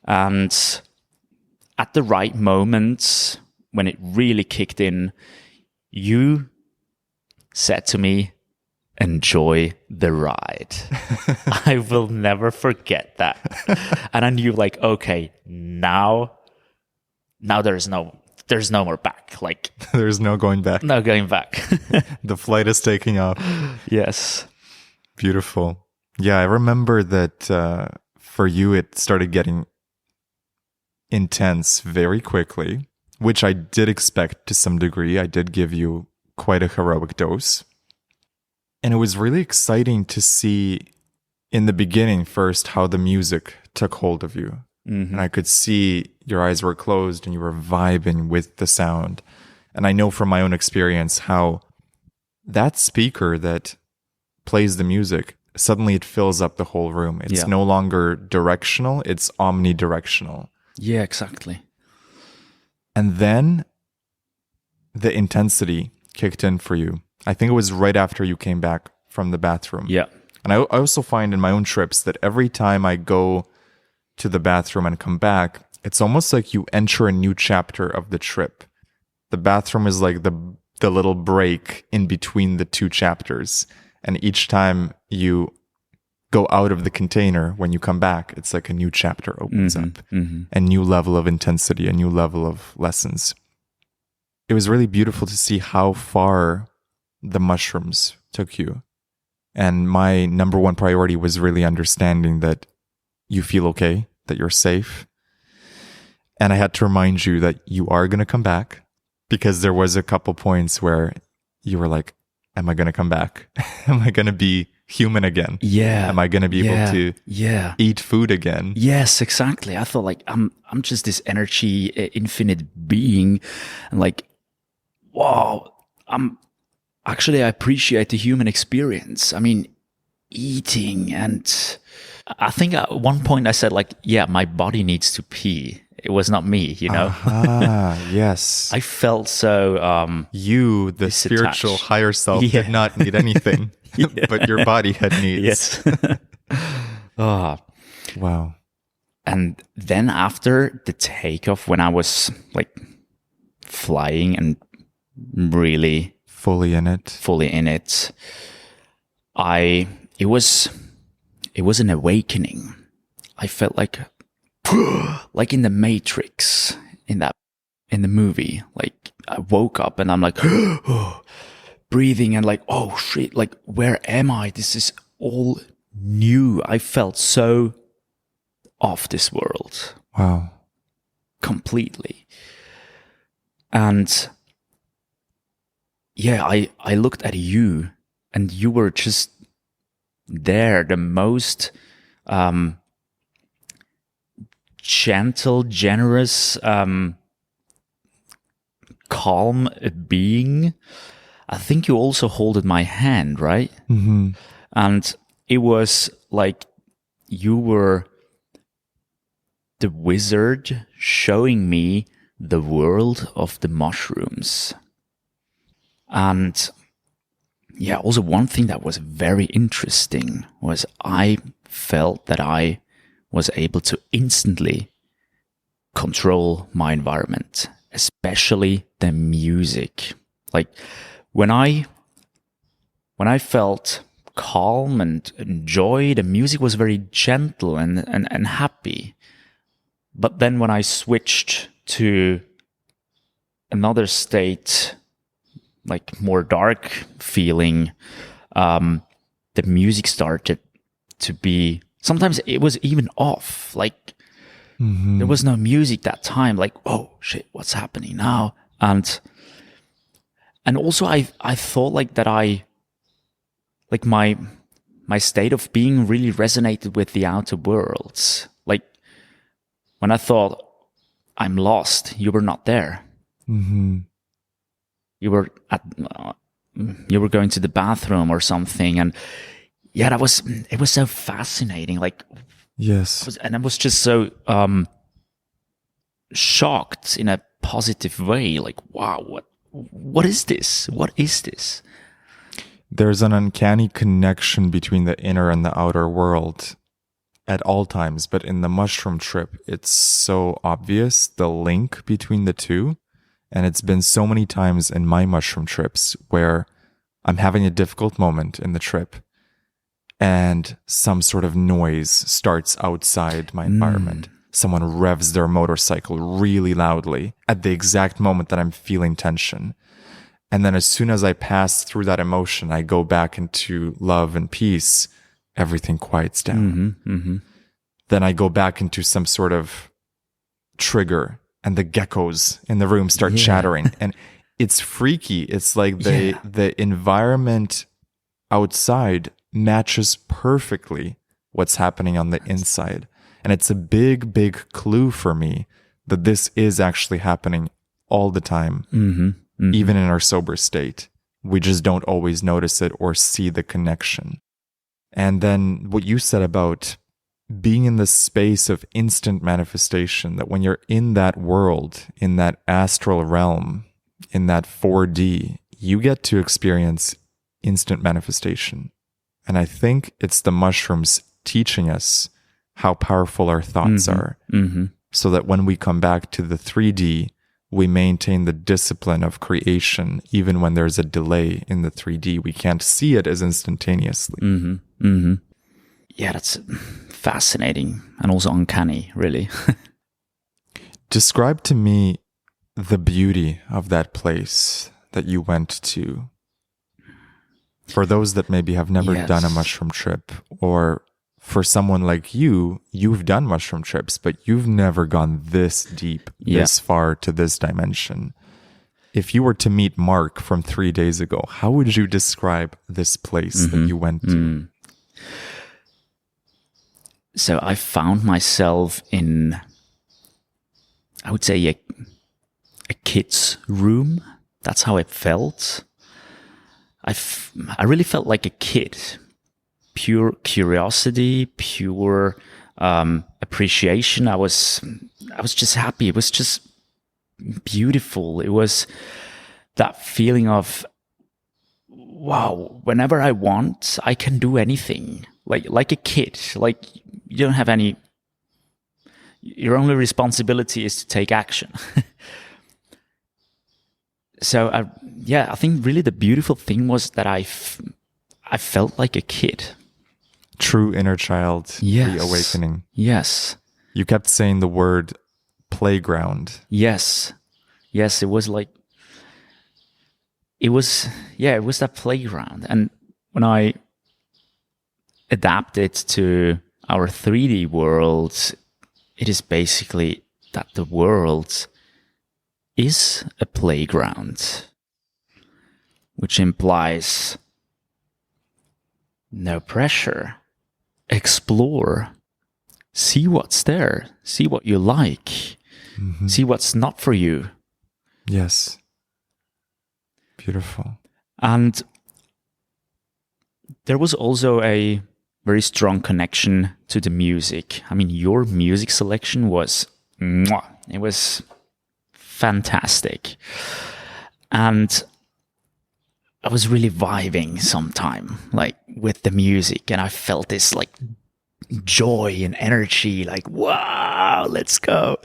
[SPEAKER 2] And at the right moment, when it really kicked in, you said to me, enjoy the ride. I will never forget that. And I knew like, okay, now there's no more back. Like
[SPEAKER 1] there's no going back.
[SPEAKER 2] No going back.
[SPEAKER 1] The flight is taking off.
[SPEAKER 2] Yes.
[SPEAKER 1] Beautiful. Yeah, I remember that for you, it started getting intense very quickly, which I did expect to some degree. I did give you quite a heroic dose. And it was really exciting to see in the beginning first how the music took hold of you. And I could see your eyes were closed and you were vibing with the sound. And I know from my own experience how that speaker that plays the music, suddenly it fills up the whole room. It's no longer directional, it's omnidirectional.
[SPEAKER 2] Yeah, exactly.
[SPEAKER 1] And then the intensity kicked in for you. I think it was right after you came back from the bathroom.
[SPEAKER 2] Yeah.
[SPEAKER 1] And I also find in my own trips that every time I go to the bathroom and come back, it's almost like you enter a new chapter of the trip. The bathroom is like the little break in between the two chapters. And each time you go out of the container, when you come back, it's like a new chapter opens up, a new level of intensity, a new level of lessons. It was really beautiful to see how far the mushrooms took you. And my number one priority was really understanding that you feel okay, that you're safe. And I had to remind you that you are going to come back, because there was a couple points where you were like, am I going to come back? Am I going to be human again?
[SPEAKER 2] Yeah.
[SPEAKER 1] Am I going to be able to eat food again?
[SPEAKER 2] Yes, exactly. I thought like, I'm just this energy, infinite being. And like, wow, I appreciate the human experience. I mean, eating, and I think at one point I said like, yeah, my body needs to pee. It was not me, you know?
[SPEAKER 1] Yes.
[SPEAKER 2] I felt so...
[SPEAKER 1] you, the spiritual higher self, did not need anything, but your body had needs.
[SPEAKER 2] Yes.
[SPEAKER 1] Wow.
[SPEAKER 2] And then after the takeoff, when I was like flying and really...
[SPEAKER 1] fully in it,
[SPEAKER 2] it was an awakening. I felt like in the Matrix, in the movie. Like I woke up and I'm like breathing and like, oh shit, like where am I? This is all new. I felt so off this world.
[SPEAKER 1] Wow.
[SPEAKER 2] Completely. And yeah, I looked at you and you were just there, the most gentle, generous, calm being. I think you also holded my hand, right?
[SPEAKER 1] Mm-hmm.
[SPEAKER 2] And it was like you were the wizard showing me the world of the mushrooms. And yeah, also one thing that was very interesting was I felt that I was able to instantly control my environment, especially the music. Like when I felt calm and joy, the music was very gentle and happy. But then when I switched to another state, like more dark feeling, the music started to be, sometimes it was even off. Like there was no music that time. Like, oh shit, what's happening now? And also I thought like that like my state of being really resonated with the outer worlds. Like when I thought I'm lost, you were not there.
[SPEAKER 1] Mm-hmm.
[SPEAKER 2] You were going to the bathroom or something, and yeah, it was so fascinating. Like,
[SPEAKER 1] yes,
[SPEAKER 2] and I was just so shocked in a positive way. Like, wow, what is this? What is this?
[SPEAKER 1] There's an uncanny connection between the inner and the outer world at all times, but in the mushroom trip, it's so obvious, the link between the two. And it's been so many times in my mushroom trips where I'm having a difficult moment in the trip and some sort of noise starts outside my environment. Someone revs their motorcycle really loudly at the exact moment that I'm feeling tension. And then as soon as I pass through that emotion, I go back into love and peace, everything quiets down. Then I go back into some sort of trigger and the geckos in the room start chattering. And it's freaky. It's like the environment outside matches perfectly what's happening on the inside. And it's a big, big clue for me that this is actually happening all the time, even in our sober state. We just don't always notice it or see the connection. And then what you said about being in the space of instant manifestation, that when you're in that world, in that astral realm, in that 4D, you get to experience instant manifestation. And I think it's the mushrooms teaching us how powerful our thoughts are, so that when we come back to the 3D, we maintain the discipline of creation, even when there's a delay in the 3D. We can't see it as instantaneously.
[SPEAKER 2] Yeah, that's fascinating and also uncanny, really.
[SPEAKER 1] Describe to me the beauty of that place that you went to. For those that maybe have never done a mushroom trip, or for someone like you, you've done mushroom trips, but you've never gone this deep, this far to this dimension. If you were to meet Marc from 3 days ago, how would you describe this place that you went to?
[SPEAKER 2] So I found myself in, I would say, a kid's room. That's how it felt. I really felt like a kid. Pure curiosity, pure appreciation. I was just happy. It was just beautiful. It was that feeling of, wow, whenever I want, I can do anything. Like a kid. Like you don't have any. Your only responsibility is to take action. So I think really the beautiful thing was that I felt like a kid.
[SPEAKER 1] True inner child reawakening.
[SPEAKER 2] Yes.
[SPEAKER 1] You kept saying the word playground.
[SPEAKER 2] Yes. Yes, it was that playground. And when I adapt it to our 3D world, it is basically that the world is a playground, which implies no pressure. Explore. See what's there. See what you like. See what's not for you.
[SPEAKER 1] Yes. Beautiful.
[SPEAKER 2] And there was also a very strong connection to the music. I mean, your music selection was, it was fantastic. And I was really vibing sometime, like with the music, and I felt this like joy and energy, like, wow, let's go.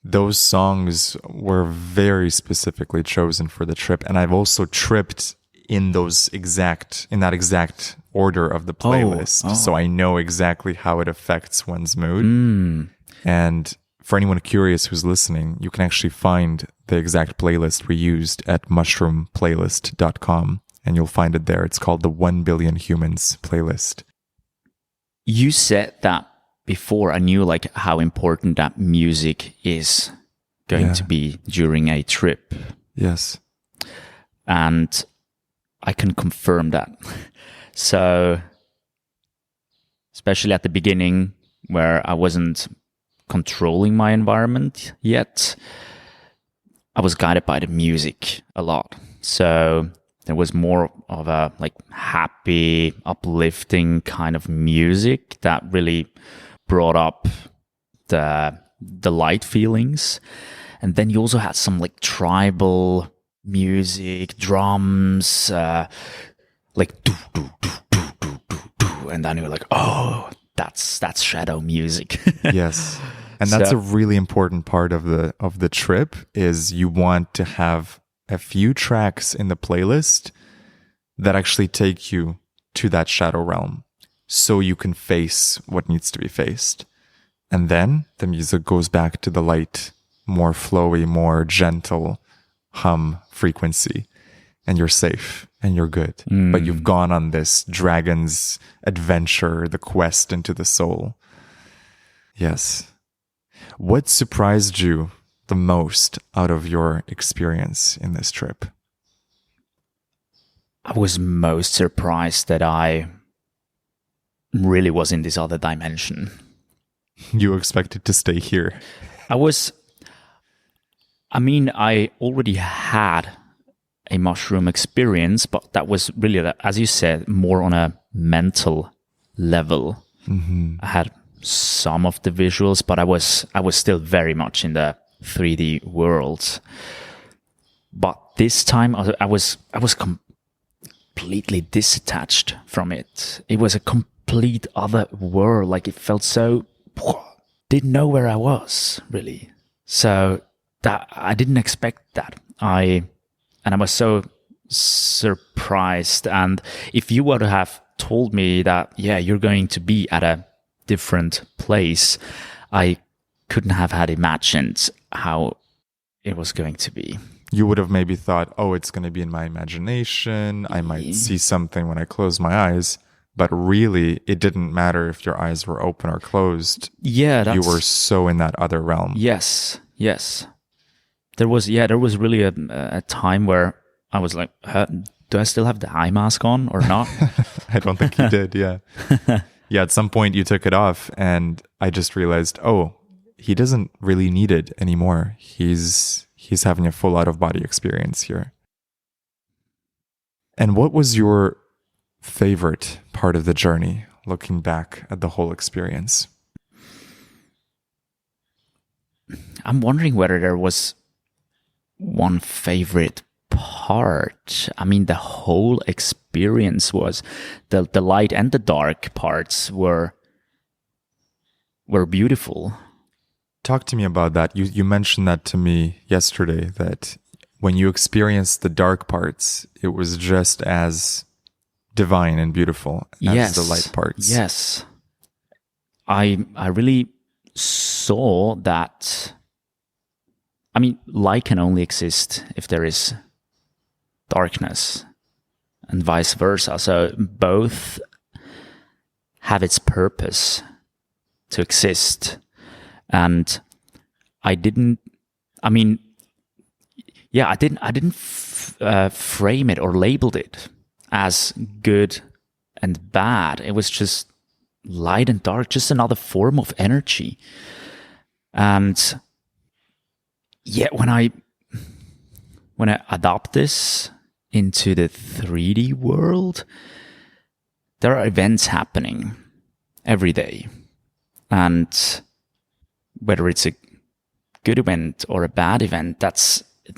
[SPEAKER 1] Those songs were very specifically chosen for the trip, and I've also tripped in that exact order of the playlist, so I know exactly how it affects one's mood. And for anyone curious who's listening, you can actually find the exact playlist we used at mushroomplaylist.com, and you'll find it there. It's called the 1 Billion Humans playlist.
[SPEAKER 2] You said that before. I knew like how important that music is going to be during a trip.
[SPEAKER 1] Yes.
[SPEAKER 2] And I can confirm that. So, especially at the beginning where I wasn't controlling my environment yet, I was guided by the music a lot. So there was more of a like happy, uplifting kind of music that really brought up the light feelings. And then you also had some like tribal music, drums, like do do do do do do do, and then you were like, oh, that's shadow music.
[SPEAKER 1] Yes. And that's a really important part of the trip, is you want to have a few tracks in the playlist that actually take you to that shadow realm so you can face what needs to be faced. And then the music goes back to the light, more flowy, more gentle hum frequency, and you're safe and you're good. But you've gone on this dragon's adventure, the quest into the soul. Yes. What surprised you the most out of your experience in this trip?
[SPEAKER 2] I was most surprised that I really was in this other dimension.
[SPEAKER 1] You expected to stay here.
[SPEAKER 2] I already had a mushroom experience, but that was really, as you said, more on a mental level.
[SPEAKER 1] Mm-hmm.
[SPEAKER 2] I had some of the visuals, but I was still very much in the 3D world. But this time I was completely disattached from it. It was a complete other world. Like, it felt so, didn't know where I was really. So that I didn't expect that. I was so surprised. And if you were to have told me that, yeah, you're going to be at a different place, I couldn't have had imagined how it was going to be.
[SPEAKER 1] You would have maybe thought, oh, it's going to be in my imagination. I might see something when I close my eyes. But really, it didn't matter if your eyes were open or closed.
[SPEAKER 2] Yeah,
[SPEAKER 1] you were so in that other realm.
[SPEAKER 2] Yes. There was really a time where I was like, do I still have the eye mask on or not?
[SPEAKER 1] I don't think you did, yeah. Yeah, at some point you took it off and I just realized, oh, he doesn't really need it anymore. He's having a full out-of-body experience here. And what was your favorite part of the journey, looking back at the whole experience?
[SPEAKER 2] I'm wondering whether there was one favorite part. I mean, the whole experience was the light and the dark parts were beautiful.
[SPEAKER 1] Talk to me about that. You mentioned that to me yesterday, that when you experienced the dark parts, it was just as divine and beautiful as the light parts.
[SPEAKER 2] Yes. I really saw that. I mean, light can only exist if there is darkness, and vice versa. So both have its purpose to exist. And I didn't frame it or labeled it as good and bad. It was just light and dark, just another form of energy. And yet when I adopt this into the 3D world, there are events happening every day. And whether it's a good event or a bad event,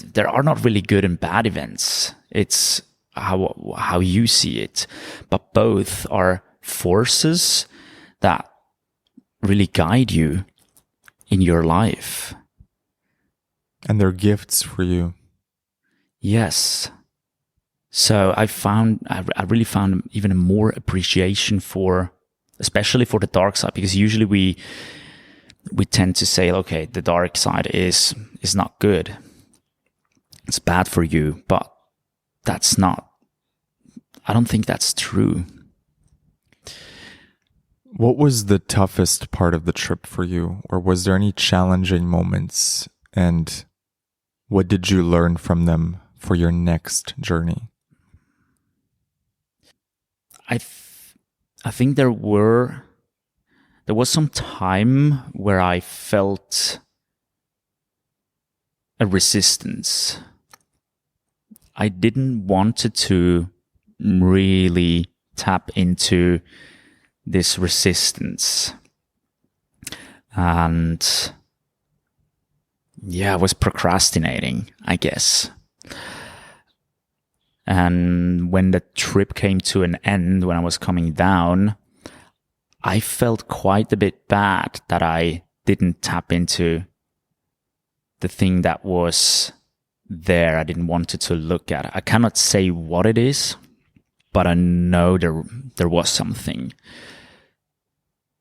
[SPEAKER 2] there are not really good and bad events. It's how you see it. But both are forces that really guide you in your life.
[SPEAKER 1] And they're gifts for you.
[SPEAKER 2] Yes. So I really found even more appreciation especially for the dark side, because usually we tend to say, okay, the dark side is not good. It's bad for you, but I don't think that's true.
[SPEAKER 1] What was the toughest part of the trip for you? Or was there any challenging moments? And what did you learn from them for your next journey? I think there was some time where I felt a resistance. I didn't want to really tap into this resistance. And I was procrastinating, I guess. And when the trip came to an end, when I was coming down, I felt quite a bit bad that I didn't tap into the thing that was there. I didn't want to look at it. I cannot say what it is, but I know there was something.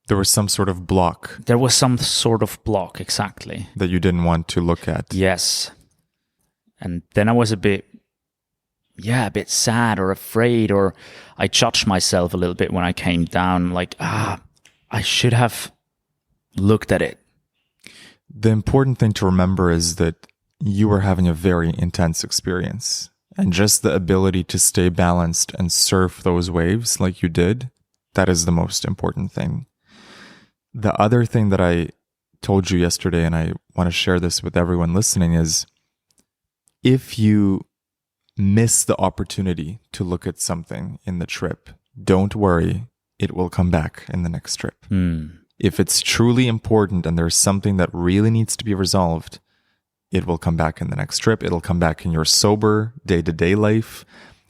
[SPEAKER 1] There was some sort of block.
[SPEAKER 2] There was some sort of block, exactly.
[SPEAKER 1] That you didn't want to look at.
[SPEAKER 2] Yes. And then I was a bit sad or afraid, or I judged myself a little bit when I came down, like, I should have looked at it.
[SPEAKER 1] The important thing to remember is that you were having a very intense experience, and just the ability to stay balanced and surf those waves like you did That is the most important thing. The other thing that I told you yesterday, and I want to share this with everyone listening, is if you miss the opportunity to look at something in the trip, don't worry, it will come back in the next trip. If it's truly important and there's something that really needs to be resolved, it will come back in the next trip. It'll come back in your sober day-to-day life.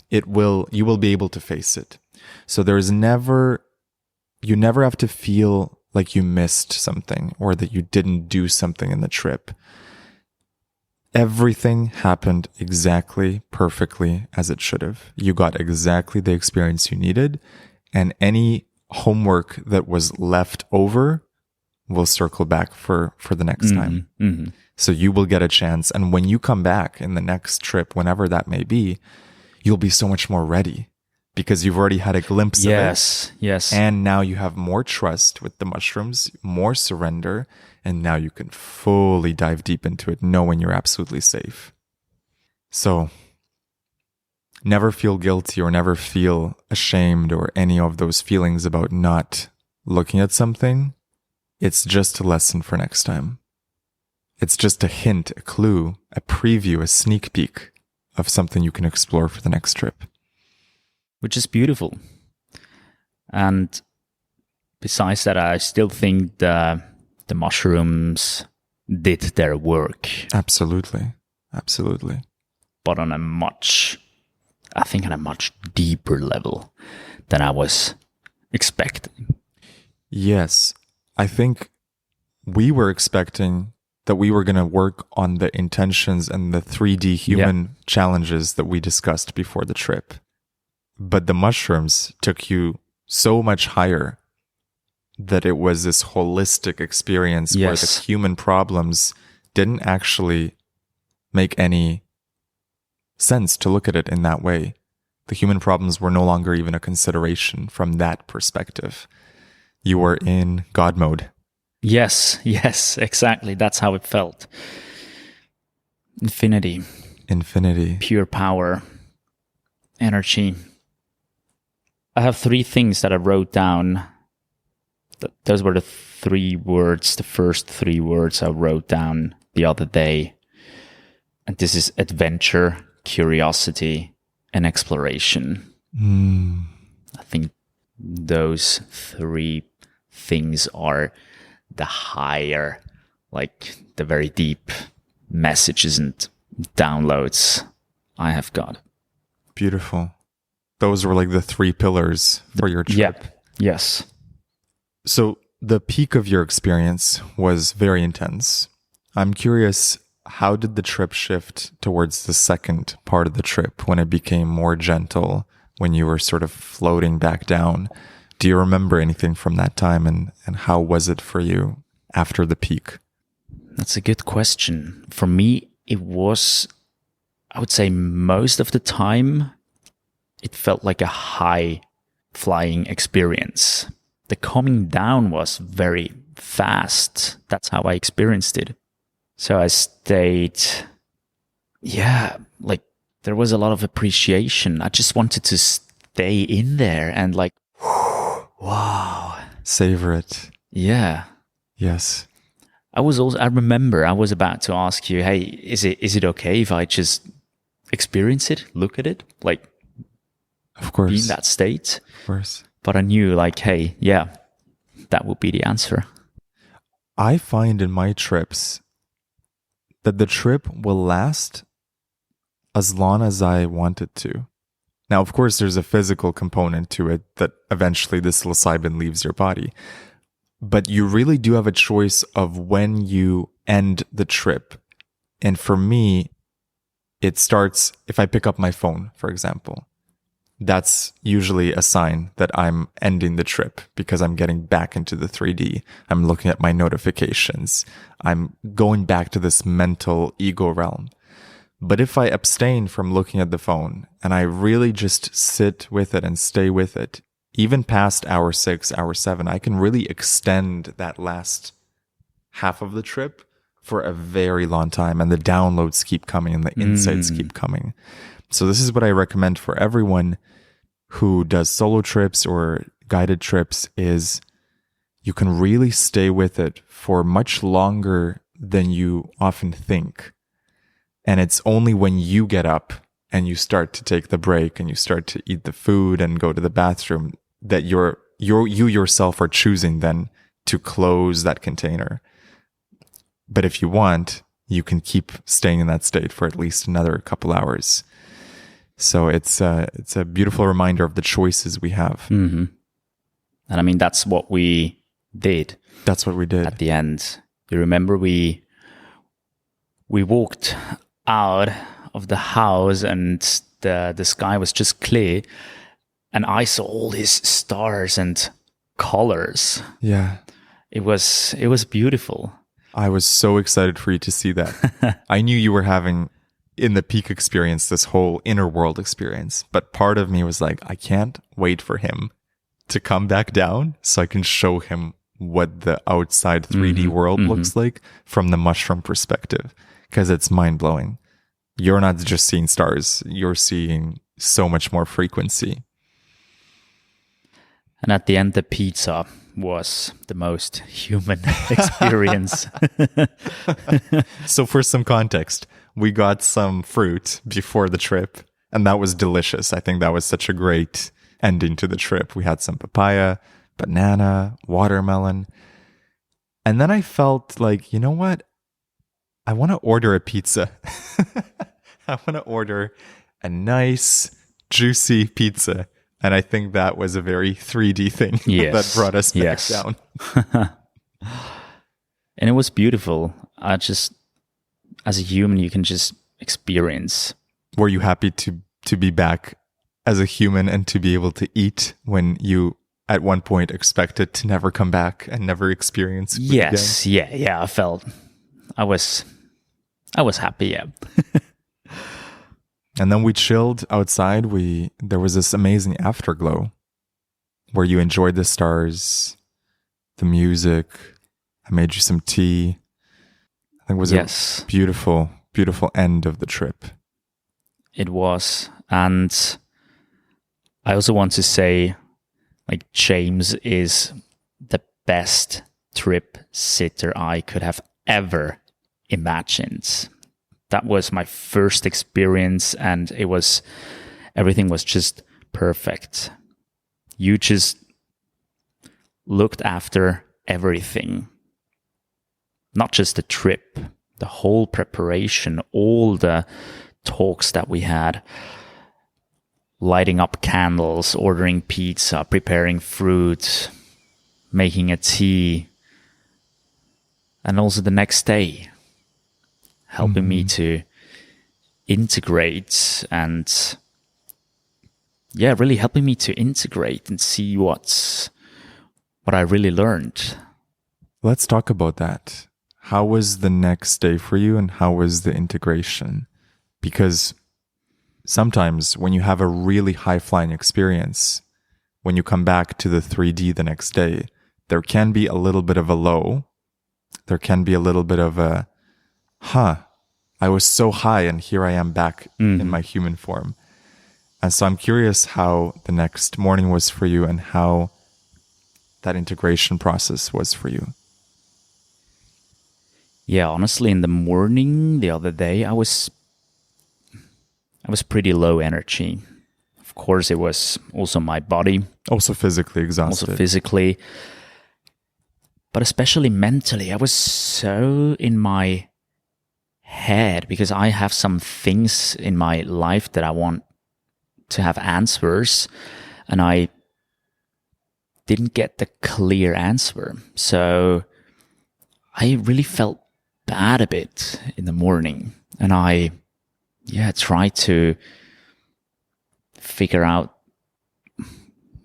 [SPEAKER 1] You will be able to face it. So you never have to feel like you missed something or that you didn't do something in the trip. Everything happened exactly perfectly as it should have. You got exactly the experience you needed, and any homework that was left over will circle back for the next time. So you will get a chance. And when you come back in the next trip, whenever that may be, you'll be so much more ready because you've already had a glimpse of it.
[SPEAKER 2] Yes.
[SPEAKER 1] And now you have more trust with the mushrooms, more surrender, and now you can fully dive deep into it, knowing you're absolutely safe. So never feel guilty or never feel ashamed or any of those feelings about not looking at something. It's just a lesson for next time. It's just a hint, a clue, a preview, a sneak peek of something you can explore for the next trip.
[SPEAKER 2] Which is beautiful. And besides that, I still think the mushrooms did their work.
[SPEAKER 1] Absolutely.
[SPEAKER 2] But on a much deeper level than I was expecting.
[SPEAKER 1] Yes. I think we were expecting that we were going to work on the intentions and the 3D human challenges that we discussed before the trip. But the mushrooms took you so much higher that it was this holistic experience where the human problems didn't actually make any sense to look at it in that way. The human problems were no longer even a consideration from that perspective. You were in God mode.
[SPEAKER 2] Yes, exactly. That's how it felt. Infinity. Pure power. Energy. I have 3 things that I wrote down. Those were the 3 words, the first 3 words I wrote down the other day. And this is adventure, curiosity, and exploration. I think those 3 things are the higher, like the very deep messages and downloads I have got.
[SPEAKER 1] Beautiful. Those were like the 3 pillars for your trip.
[SPEAKER 2] Yep. Yes.
[SPEAKER 1] So the peak of your experience was very intense. I'm curious, how did the trip shift towards the second part of the trip when it became more gentle, when you were sort of floating back down? Do you remember anything from that time, and how was it for you after the peak?
[SPEAKER 2] That's a good question. For me, it was, I would say most of the time, it felt like a high flying experience. The coming down was very fast. That's how I experienced it. So I stayed, like there was a lot of appreciation. I just wanted to stay in there and like, wow.
[SPEAKER 1] Savor it.
[SPEAKER 2] Yeah.
[SPEAKER 1] Yes.
[SPEAKER 2] I remember I was about to ask you, hey, is it okay if I just experience it, look at it, like,
[SPEAKER 1] of course,
[SPEAKER 2] be in that state?
[SPEAKER 1] Of course.
[SPEAKER 2] But I knew like, hey, yeah, that would be the answer.
[SPEAKER 1] I find in my trips that the trip will last as long as I want it to. Now, of course, there's a physical component to it that eventually the psilocybin leaves your body. But you really do have a choice of when you end the trip. And for me, it starts if I pick up my phone, for example. That's usually a sign that I'm ending the trip because I'm getting back into the 3D. I'm looking at my notifications. I'm going back to this mental ego realm. But if I abstain from looking at the phone and I really just sit with it and stay with it, even past hour 6, hour 7, I can really extend that last half of the trip for a very long time. And the downloads keep coming and the insights keep coming. So this is what I recommend for everyone who does solo trips or guided trips is you can really stay with it for much longer than you often think. And it's only when you get up and you start to take the break and you start to eat the food and go to the bathroom that you yourself are choosing then to close that container. But if you want, you can keep staying in that state for at least another couple hours. So it's a beautiful reminder of the choices we have.
[SPEAKER 2] Mm-hmm. And I mean, that's what we did.
[SPEAKER 1] That's what we did.
[SPEAKER 2] At the end. You remember we walked out of the house and the sky was just clear. And I saw all these stars and colors.
[SPEAKER 1] Yeah.
[SPEAKER 2] It was beautiful.
[SPEAKER 1] I was so excited for you to see that. I knew you were having, in the peak experience, this whole inner world experience. But part of me was like, I can't wait for him to come back down so I can show him what the outside 3D world looks like from the mushroom perspective. Because it's mind-blowing. You're not just seeing stars. You're seeing so much more frequency.
[SPEAKER 2] And at the end, the pizza was the most human experience.
[SPEAKER 1] So for some context, we got some fruit before the trip, and that was delicious. I think that was such a great ending to the trip. We had some papaya, banana, watermelon. And then I felt like, you know what? I want to order a pizza. I want to order a nice, juicy pizza. And I think that was a very 3D thing that brought us back down.
[SPEAKER 2] And it was beautiful. As a human, you can just experience.
[SPEAKER 1] Were you happy to be back as a human and to be able to eat when you at one point expected to never come back and never experience food again?
[SPEAKER 2] Yeah. I was happy, yeah.
[SPEAKER 1] And then we chilled outside. There was this amazing afterglow where you enjoyed the stars, the music. I made you some tea. I think it was a beautiful, beautiful end of the trip.
[SPEAKER 2] It was. And I also want to say, like, James is the best trip sitter I could have ever imagined. That was my first experience, and everything was just perfect. You just looked after everything. Not just the trip, the whole preparation, all the talks that we had, lighting up candles, ordering pizza, preparing fruit, making a tea, and also the next day, helping me to integrate and really helping me to integrate and see what I really learned.
[SPEAKER 1] Let's talk about that. How was the next day for you and how was the integration? Because sometimes when you have a really high-flying experience, when you come back to the 3D the next day, there can be a little bit of a low. There can be a little bit of a I was so high and here I am back in my human form. And so I'm curious how the next morning was for you and how that integration process was for you.
[SPEAKER 2] Yeah, honestly, in the morning, the other day, I was pretty low energy. Of course, it was also my body.
[SPEAKER 1] Also physically exhausted.
[SPEAKER 2] Also physically. But especially mentally, I was so in my head because I have some things in my life that I want to have answers, and I didn't get the clear answer. So I really felt bad a bit in the morning, and I tried to figure out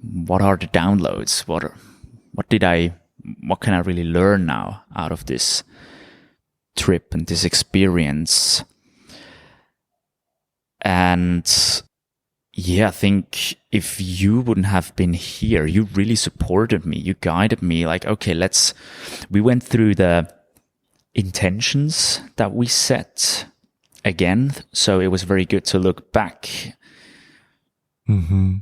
[SPEAKER 2] what are the downloads, what can I really learn now out of this trip and this experience. And I think if you wouldn't have been here, you really supported me. You guided me like, okay, we went through the intentions that we set again. So it was very good to look back.
[SPEAKER 1] Mm-hmm.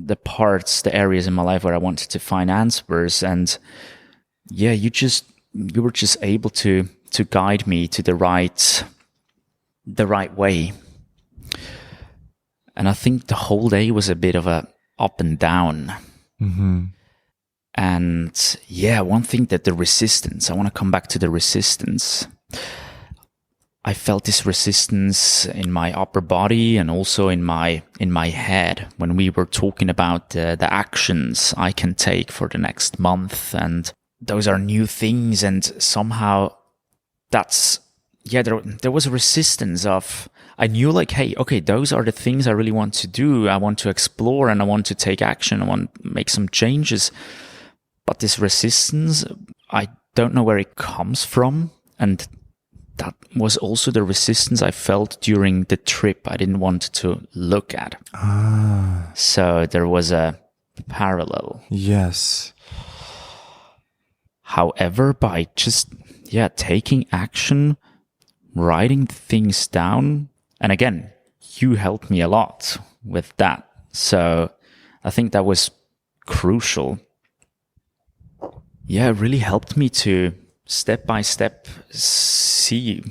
[SPEAKER 2] the parts, the areas in my life where I wanted to find answers. And yeah, you were just able to guide me to the right way. And I think the whole day was a bit of a up and down.
[SPEAKER 1] Mm-hmm.
[SPEAKER 2] And yeah, one thing that the resistance, I want to come back to the resistance. I felt this resistance in my upper body and also in my head when we were talking about the actions I can take for the next month. And those are new things. And somehow there was a resistance of, I knew like, hey, okay, those are the things I really want to do. I want to explore and I want to take action. I want to make some changes. But this resistance, I don't know where it comes from. And that was also the resistance I felt during the trip I didn't want to look at. So there was a parallel.
[SPEAKER 1] Yes.
[SPEAKER 2] However, by just, taking action, writing things down, and again, you helped me a lot with that. So I think that was crucial. Yeah, it really helped me to step by step see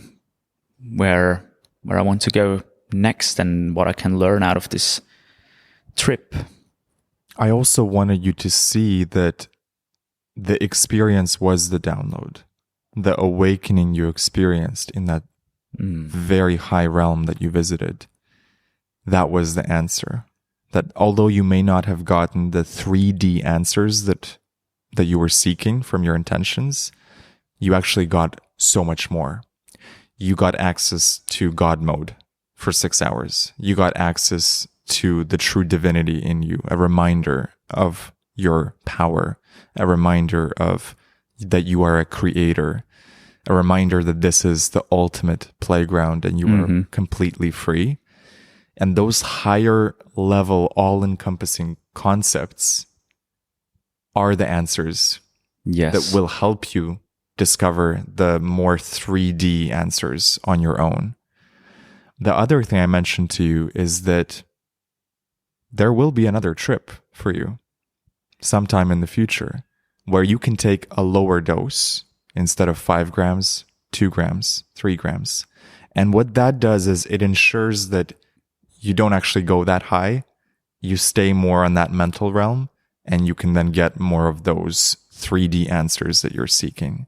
[SPEAKER 2] where I want to go next and what I can learn out of this trip.
[SPEAKER 1] I also wanted you to see that the experience was the download, the awakening you experienced in that very high realm that you visited. That was the answer. That although you may not have gotten the 3D answers that you were seeking from your intentions, you actually got so much more. You got access to God mode for 6 hours. You got access to the true divinity in you, a reminder of your power, a reminder of that you are a creator, a reminder that this is the ultimate playground and you are completely free. And those higher level, all-encompassing concepts are the answers that will help you discover the more 3D answers on your own. The other thing I mentioned to you is that there will be another trip for you sometime in the future where you can take a lower dose instead of 5 grams, 2 grams, 3 grams. And what that does is it ensures that you don't actually go that high. You stay more on that mental realm and you can then get more of those 3D answers that you're seeking.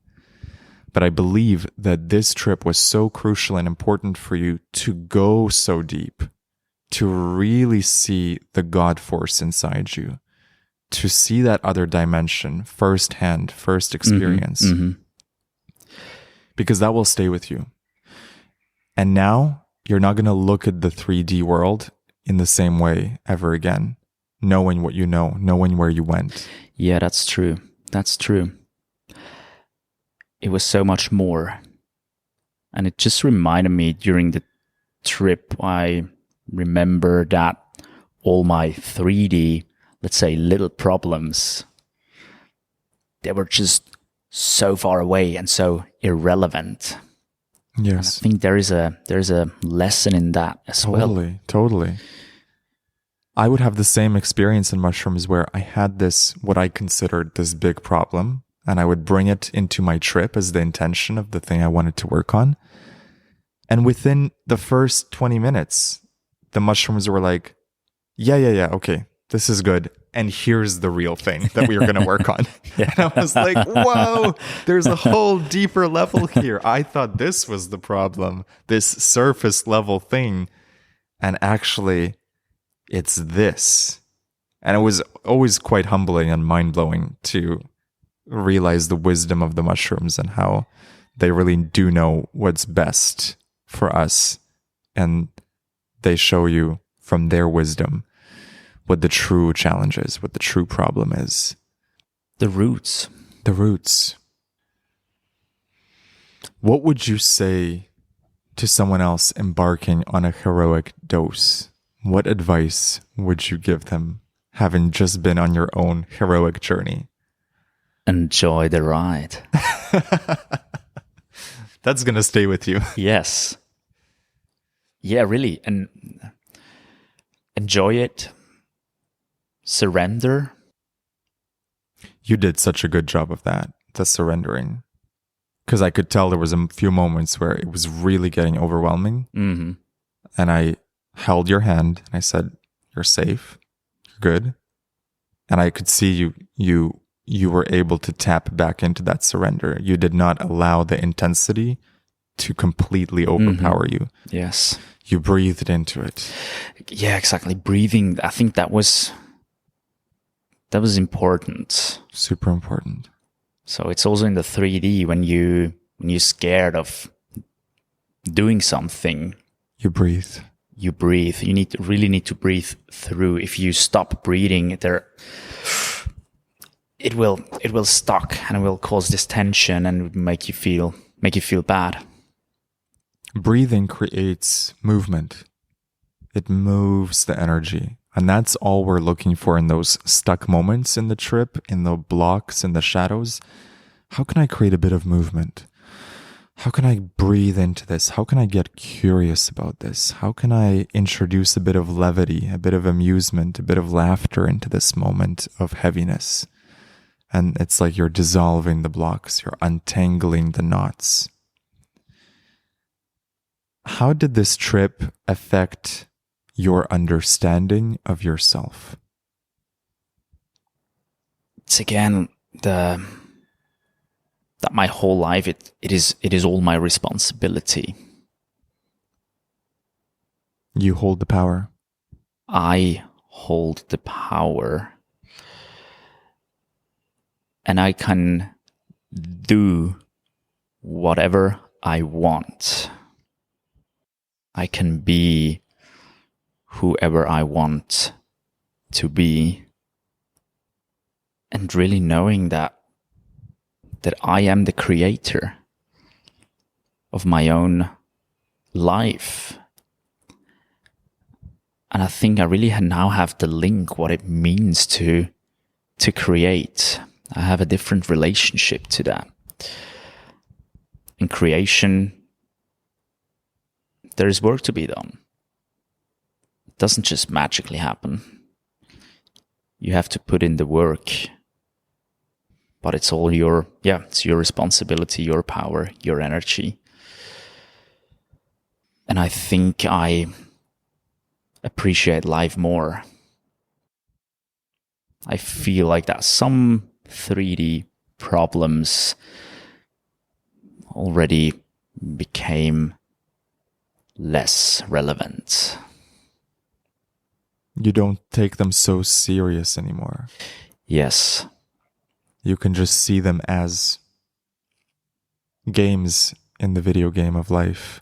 [SPEAKER 1] But I believe that this trip was so crucial and important for you to go so deep, to really see the God force inside you, to see that other dimension firsthand, first experience. Because that will stay with you. And now you're not going to look at the 3D world in the same way ever again, knowing what you know, knowing where you went.
[SPEAKER 2] Yeah, that's true. That's true. It was so much more. And it just reminded me during the trip, I remember that all my 3D, let's say, little problems, they were just so far away and so irrelevant.
[SPEAKER 1] Yes.
[SPEAKER 2] And I think there's a lesson in that as well.
[SPEAKER 1] Totally. I would have the same experience in mushrooms where I had this, what I considered this big problem, and I would bring it into my trip as the intention of the thing I wanted to work on. And within the first 20 minutes, the mushrooms were like, yeah, okay, this is good. And here's the real thing that we are going to work on. And I was like, whoa, there's a whole deeper level here. I thought this was the problem, this surface level thing. And actually, it's this. And it was always quite humbling and mind-blowing to realize the wisdom of the mushrooms and how they really do know what's best for us. And they show you from their wisdom what the true challenge is, what the true problem is.
[SPEAKER 2] The roots.
[SPEAKER 1] The roots. What would you say to someone else embarking on a heroic dose? What advice would you give them, having just been on your own heroic journey?
[SPEAKER 2] Enjoy the ride.
[SPEAKER 1] That's going to stay with you.
[SPEAKER 2] Yes. Yeah, really. And enjoy it. surrender.
[SPEAKER 1] You did such a good job of that, the surrendering. Because I could tell there was a few moments where it was really getting overwhelming.
[SPEAKER 2] Mm-hmm.
[SPEAKER 1] And I held your hand and I said, "You're safe. You're good." And I could see you were able to tap back into that surrender. You did not allow the intensity to completely overpower you.
[SPEAKER 2] Yes.
[SPEAKER 1] You breathed into it.
[SPEAKER 2] Yeah, exactly. Breathing. I think that was important.
[SPEAKER 1] Super important.
[SPEAKER 2] So it's also in the 3D when you're scared of doing something.
[SPEAKER 1] You breathe.
[SPEAKER 2] You breathe. You really need to breathe through. If you stop breathing, it will stuck and it will cause this tension and make you feel bad.
[SPEAKER 1] Breathing creates movement. It moves the energy. And that's all we're looking for in those stuck moments in the trip, in the blocks, in the shadows. How can I create a bit of movement? How can I breathe into this? How can I get curious about this? How can I introduce a bit of levity, a bit of amusement, a bit of laughter into this moment of heaviness? And it's like you're dissolving the blocks, you're untangling the knots. How did this trip affect your understanding of yourself?
[SPEAKER 2] It's again that my whole life it is all my responsibility.
[SPEAKER 1] You hold the power.
[SPEAKER 2] I hold the power. And I can do whatever I want. I can be whoever I want to be. And really knowing that I am the creator of my own life. And I think I really now have the link what it means to create. I have a different relationship to that. In creation, there is work to be done. It doesn't just magically happen. You have to put in the work. But it's all it's your responsibility, your power, your energy. And I think I appreciate life more. I feel like that some 3D problems already became less relevant.
[SPEAKER 1] You don't take them so serious anymore.
[SPEAKER 2] Yes.
[SPEAKER 1] You can just see them as games in the video game of life.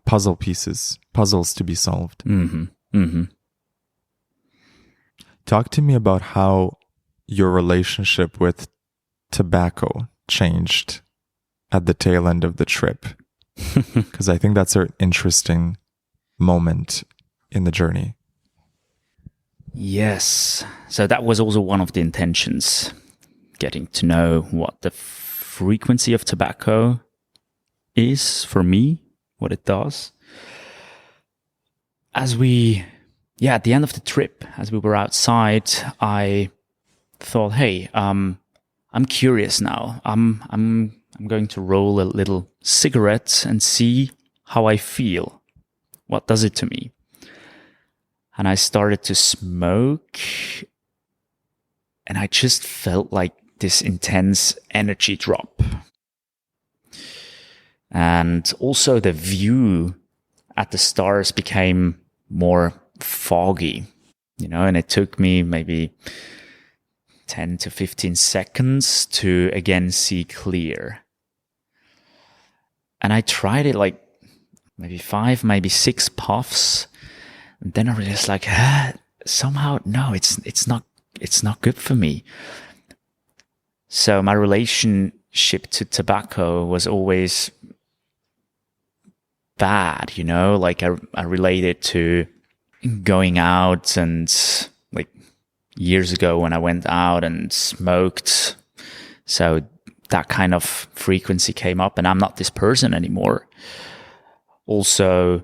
[SPEAKER 1] Puzzle pieces, puzzles to be solved.
[SPEAKER 2] Mm-hmm. Mm-hmm.
[SPEAKER 1] Talk to me about how your relationship with tobacco changed at the tail end of the trip. Because I think that's an interesting moment in the journey.
[SPEAKER 2] Yes. So that was also one of the intentions, getting to know what the frequency of tobacco is for me, what it does. At the end of the trip, as we were outside, I thought, hey, I'm curious now. I'm going to roll a little cigarette and see how I feel. What does it to me? And I started to smoke, and I just felt like this intense energy drop. And also the view at the stars became more foggy, and it took me maybe 10 to 15 seconds to again see clear. And I tried it like maybe 5, maybe 6 puffs. And then I realized like, somehow, no, it's not good for me. So my relationship to tobacco was always bad, like I related to going out, and like years ago when I went out and smoked. So that kind of frequency came up, and I'm not this person anymore. Also,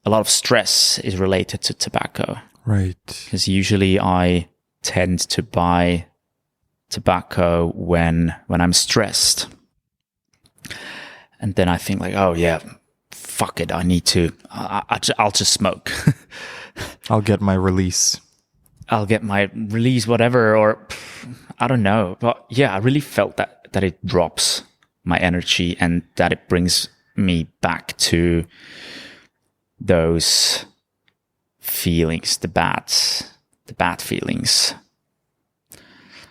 [SPEAKER 2] a lot of stress is related to tobacco.
[SPEAKER 1] Right.
[SPEAKER 2] Because usually I tend to buy tobacco when I'm stressed. And then I think like, oh yeah, fuck it, I need to, I'll just smoke.
[SPEAKER 1] I'll get my release.
[SPEAKER 2] Whatever, or I don't know. But yeah, I really felt that it drops my energy and that it brings me back to those feelings, the bad feelings.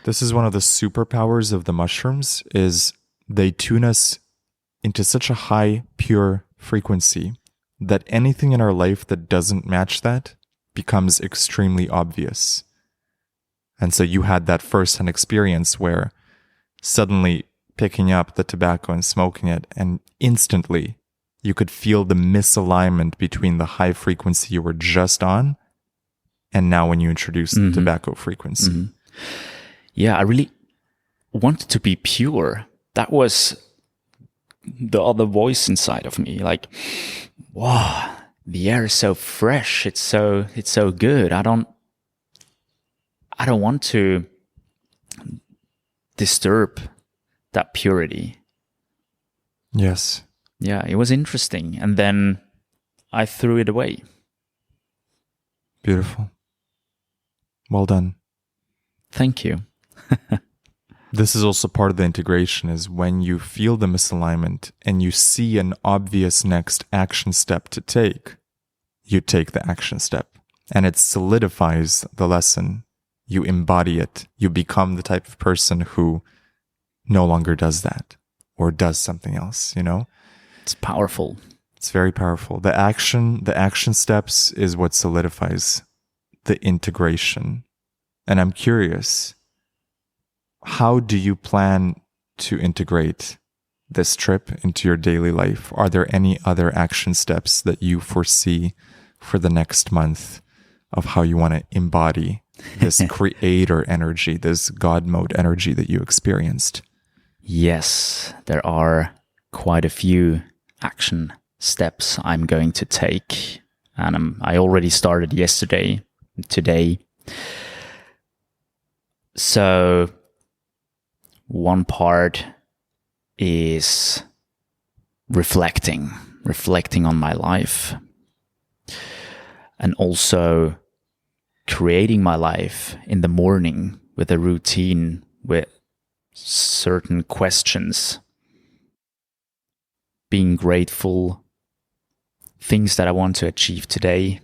[SPEAKER 1] This is one of the superpowers of the mushrooms, is they tune us into such a high, pure frequency that anything in our life that doesn't match that becomes extremely obvious. And so you had that first-hand experience where suddenly picking up the tobacco and smoking it, and instantly you could feel the misalignment between the high frequency you were just on and now when you introduce the tobacco frequency.
[SPEAKER 2] Mm-hmm. Yeah, I really wanted to be pure. That was the other voice inside of me. Like, wow, the air is so fresh. It's so good. I don't want to disturb that purity.
[SPEAKER 1] Yes.
[SPEAKER 2] Yeah, it was interesting. And then I threw it away.
[SPEAKER 1] Beautiful. Well done.
[SPEAKER 2] Thank you.
[SPEAKER 1] This is also part of the integration, is when you feel the misalignment and you see an obvious next action step to take, you take the action step and it solidifies the lesson. You embody it. You become the type of person who no longer does that or does something else, you know?
[SPEAKER 2] It's powerful.
[SPEAKER 1] It's very powerful. The action steps is what solidifies the integration. And I'm curious, how do you plan to integrate this trip into your daily life? Are there any other action steps that you foresee for the next month of how you want to embody this creator energy, this God mode energy that you experienced?
[SPEAKER 2] Yes, there are quite a few action steps I'm going to take. And I already started today. So one part is reflecting on my life, and also creating my life in the morning with a routine, with certain questions, being grateful, things that I want to achieve today.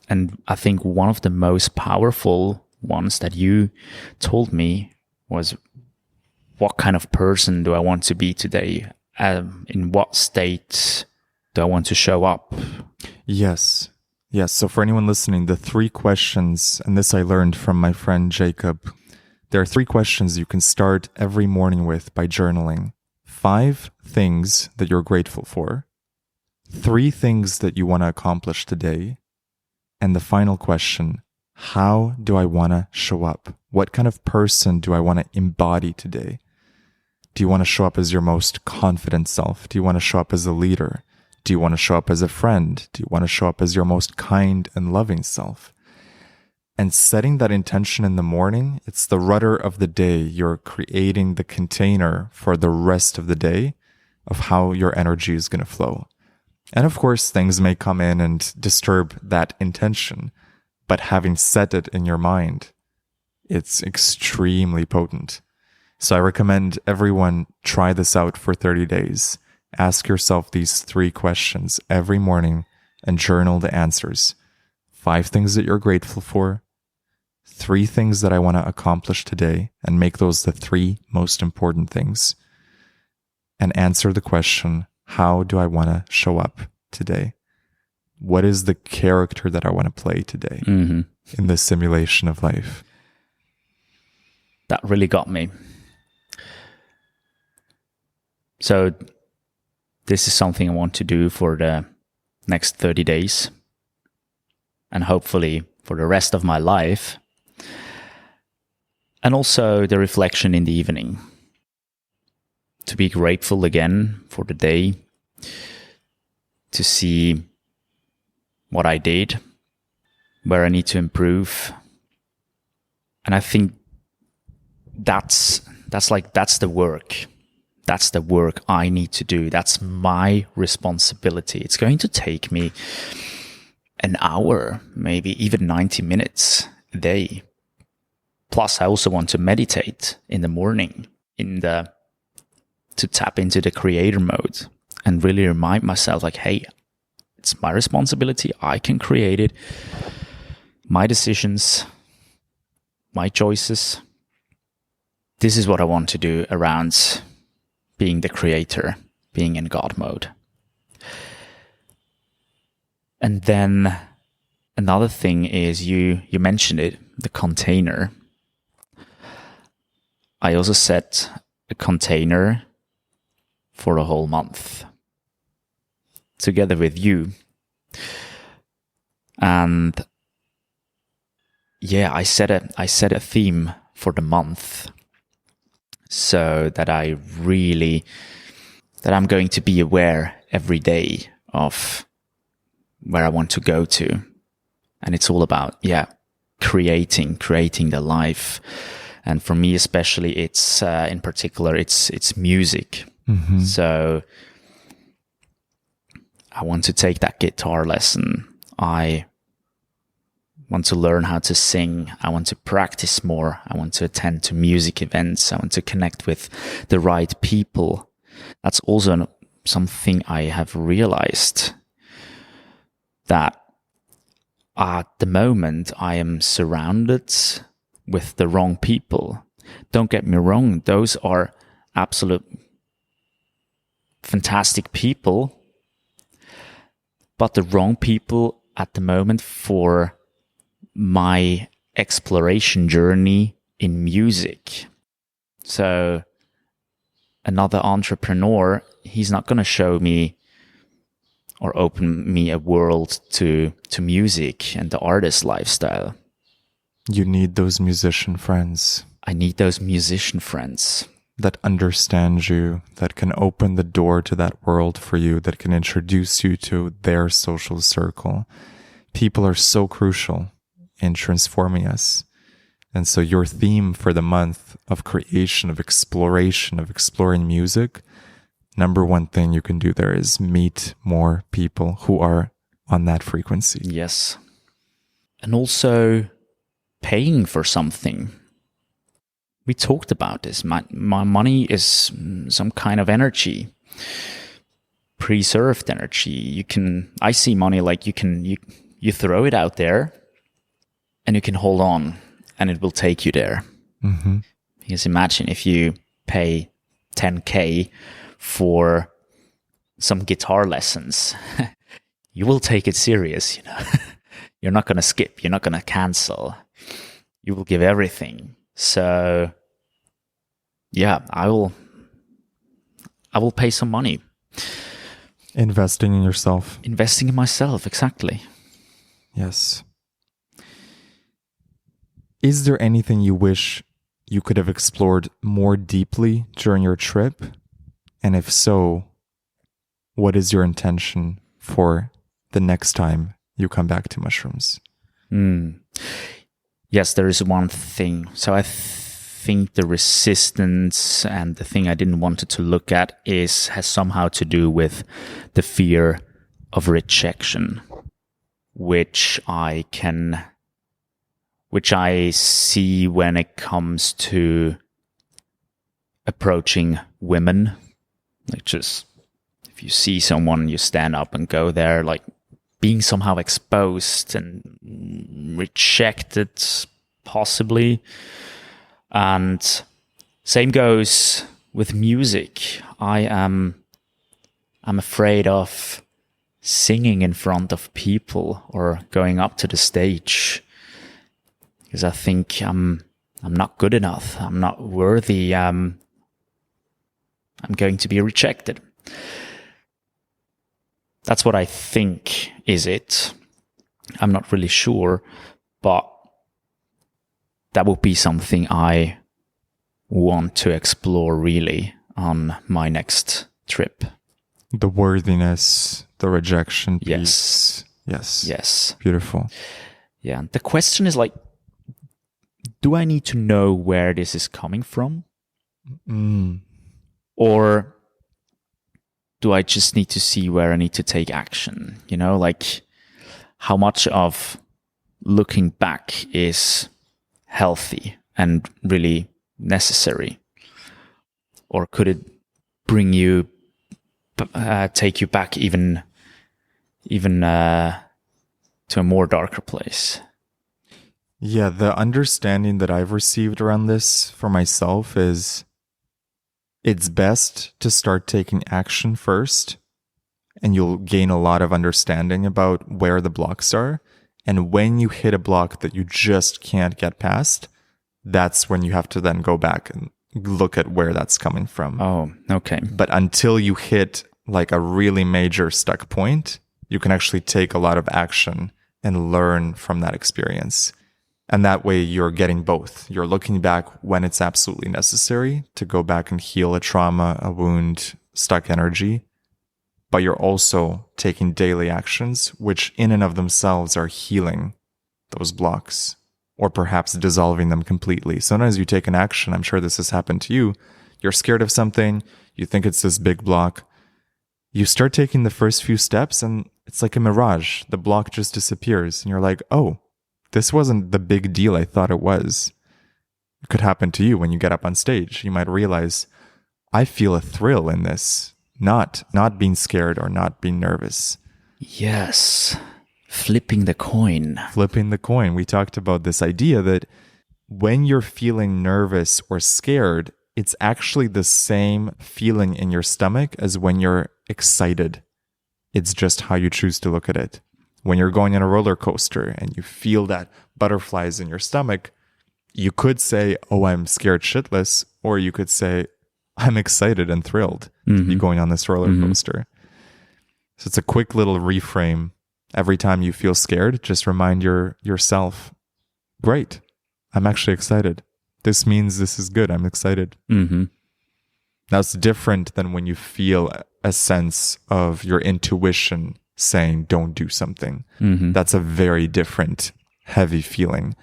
[SPEAKER 2] And I think one of the most powerful ones that you told me was, what kind of person do I want to be today? In what state do I want to show up?
[SPEAKER 1] Yes. So for anyone listening, the 3 questions, and this I learned from my friend Jacob, there are 3 questions you can start every morning with by journaling. 5 things that you're grateful for, 3 things that you want to accomplish today, and the final question, how do I want to show up? What kind of person do I want to embody today? Do you want to show up as your most confident self? Do you want to show up as a leader? Do you want to show up as a friend? Do you want to show up as your most kind and loving self? And setting that intention in the morning, it's the rudder of the day. You're creating the container for the rest of the day of how your energy is going to flow. And of course, things may come in and disturb that intention, but having set it in your mind, it's extremely potent. So I recommend everyone try this out for 30 days. Ask yourself these 3 questions every morning and journal the answers. 5 things that you're grateful for, 3 things that I want to accomplish today, and make those the 3 most important things. And answer the question, how do I want to show up today? What is the character that I want to play today in this simulation of life?
[SPEAKER 2] That really got me. So this is something I want to do for the next 30 days, and hopefully for the rest of my life. And also the reflection in the evening. To be grateful again for the day, to see what I did, where I need to improve, And I think that's the work. That's the work I need to do. That's my responsibility. It's going to take me an hour, maybe even 90 minutes a day. Plus, I also want to meditate in the morning, to tap into the creator mode and really remind myself, like, hey, it's my responsibility. I can create it. My decisions, my choices. This is what I want to do around being the creator, being in God mode. And then another thing is you mentioned it, the container. I also set a container for a whole month together with you. And yeah, I set a theme for the month so that I'm going to be aware every day of where I want to go to. And it's all about, creating the life. And for me, especially, it's, in particular, it's music.
[SPEAKER 1] Mm-hmm.
[SPEAKER 2] So I want to take that guitar lesson. I want to learn how to sing. I want to practice more. I want to attend to music events. I want to connect with the right people. That's also something I have realized, that at the moment I am surrounded with the wrong people. Don't get me wrong, those are absolute fantastic people, but the wrong people at the moment for my exploration journey in music. So another entrepreneur, he's not going to show me or open me a world to music and the artist lifestyle.
[SPEAKER 1] You need those musician friends.
[SPEAKER 2] I need those musician friends.
[SPEAKER 1] That understand you, that can open the door to that world for you, that can introduce you to their social circle. People are so crucial in transforming us. And so your theme for the month of creation, of exploration, of exploring music, number one thing you can do there is meet more people who are on that frequency.
[SPEAKER 2] Yes. And also paying for something. We talked about this. My money is some kind of energy, preserved energy. I see money like you throw it out there and you can hold on and it will take you there.
[SPEAKER 1] Mm-hmm.
[SPEAKER 2] Because imagine if you pay 10K for some guitar lessons, you will take it serious, You're not going to skip. You're not going to cancel. You will give everything. So, yeah, I will pay some money.
[SPEAKER 1] Investing in yourself.
[SPEAKER 2] Investing in myself, exactly.
[SPEAKER 1] Yes. Is there anything you wish you could have explored more deeply during your trip? And if so, what is your intention for the next time you come back to mushrooms?
[SPEAKER 2] Yes, there is one thing. So I think the resistance and the thing I didn't want it to look at has somehow to do with the fear of rejection, which I see when it comes to approaching women. Like, just if you see someone, you stand up and go there, like being somehow exposed and rejected, possibly. And same goes with music. I'm afraid of singing in front of people or going up to the stage, because I think I'm not good enough. I'm not worthy. I'm going to be rejected. That's what I think is it. I'm not really sure, but that would be something I want to explore really on my next trip.
[SPEAKER 1] The worthiness, the rejection piece.
[SPEAKER 2] Yes.
[SPEAKER 1] Beautiful.
[SPEAKER 2] Yeah. The question is, like, do I need to know where this is coming from?
[SPEAKER 1] Mm.
[SPEAKER 2] Or do I just need to see where I need to take action? You know, like how much of looking back is healthy and really necessary? Or could it bring you, take you back even to a more darker place?
[SPEAKER 1] Yeah, the understanding that I've received around this for myself is it's best to start taking action first, and you'll gain a lot of understanding about where the blocks are. And when you hit a block that you just can't get past, that's when you have to then go back and look at where that's coming from.
[SPEAKER 2] Oh, okay.
[SPEAKER 1] But until you hit like a really major stuck point, you can actually take a lot of action and learn from that experience. And that way you're getting both. You're looking back when it's absolutely necessary to go back and heal a trauma, a wound, stuck energy. But you're also taking daily actions, which in and of themselves are healing those blocks, or perhaps dissolving them completely. Sometimes you take an action, I'm sure this has happened to you. You're scared of something, you think it's this big block. You start taking the first few steps and it's like a mirage. The block just disappears and you're like, oh, this wasn't the big deal I thought it was. It could happen to you when you get up on stage. You might realize, I feel a thrill in this, not being scared or not being nervous.
[SPEAKER 2] Yes. Flipping the coin.
[SPEAKER 1] Flipping the coin. We talked about this idea that when you're feeling nervous or scared, it's actually the same feeling in your stomach as when you're excited. It's just how you choose to look at it. When you're going on a roller coaster and you feel that butterflies in your stomach, you could say, oh, I'm scared shitless, or you could say, I'm excited and thrilled to be going on this roller coaster. So it's a quick little reframe. Every time you feel scared, just remind yourself, great, I'm actually excited. This means this is good. I'm excited. That's different than when you feel a sense of your intuition saying, don't do something. That's a very different, heavy feeling.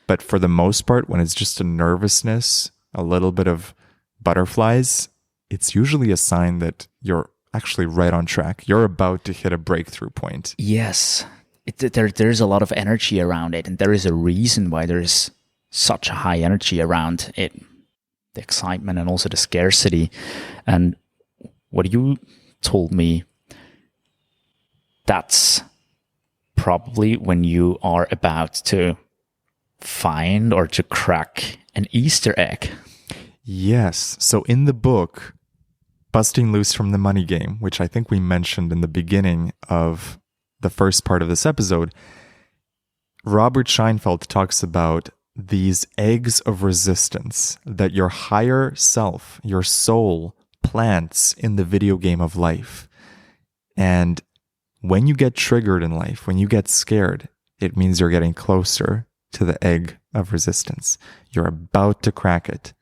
[SPEAKER 1] But for the most part, when it's just a nervousness, a little bit of butterflies, it's usually a sign that you're actually right on track. You're about to hit a breakthrough point.
[SPEAKER 2] Yes. There's a lot of energy around it, and there is a reason why there's such a high energy around it. The excitement and also the scarcity. And what you told me, that's probably when you are about to find or to crack an Easter egg.
[SPEAKER 1] Yes. So in the book, Busting Loose from the Money Game, which I think we mentioned in the beginning of the first part of this episode, Robert Scheinfeld talks about these eggs of resistance that your higher self, your soul, plants in the video game of life. And when you get triggered in life, when you get scared, it means you're getting closer to the egg of resistance. You're about to crack it.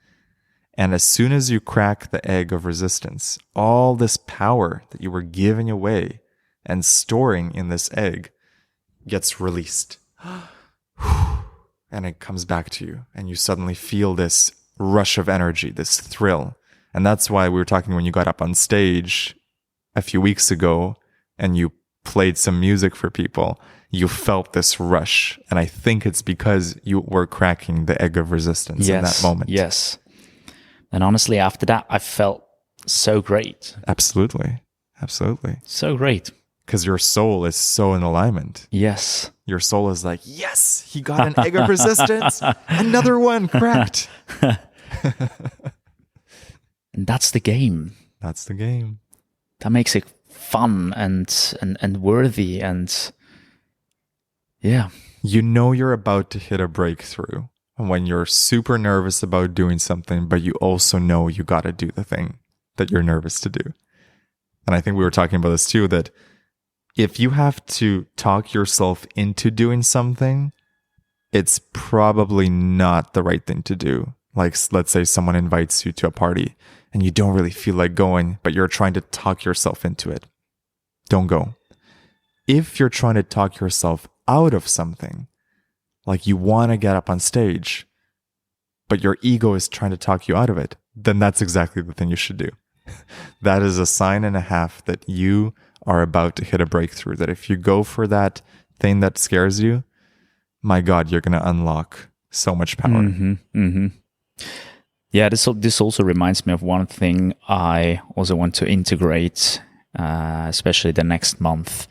[SPEAKER 1] And as soon as you crack the egg of resistance, all this power that you were giving away and storing in this egg gets released. And it comes back to you. And you suddenly feel this rush of energy, this thrill. And that's why we were talking when you got up on stage a few weeks ago and you played some music for people, you felt this rush. And I think it's because you were cracking the egg of resistance in that moment.
[SPEAKER 2] Yes. And honestly, after that, I felt so great.
[SPEAKER 1] Absolutely. Absolutely.
[SPEAKER 2] So great.
[SPEAKER 1] Because your soul is so in alignment.
[SPEAKER 2] Yes.
[SPEAKER 1] Your soul is like, yes, he got an egg of resistance. Another one cracked.
[SPEAKER 2] And that's the game.
[SPEAKER 1] That's the game.
[SPEAKER 2] That makes it fun and worthy and yeah.
[SPEAKER 1] You know you're about to hit a breakthrough when you're super nervous about doing something, but you also know you got to do the thing that you're nervous to do. And I think we were talking about this too, that if you have to talk yourself into doing something, it's probably not the right thing to do. Like, let's say someone invites you to a party and you don't really feel like going, but you're trying to talk yourself into it. Don't go. If you're trying to talk yourself out of something, like you want to get up on stage, but your ego is trying to talk you out of it, then that's exactly the thing you should do. That is a sign and a half that you are about to hit a breakthrough. That if you go for that thing that scares you, my God, you're going to unlock so much power.
[SPEAKER 2] Mm-hmm, mm-hmm. Yeah, this also reminds me of one thing I also want to integrate, especially the next month,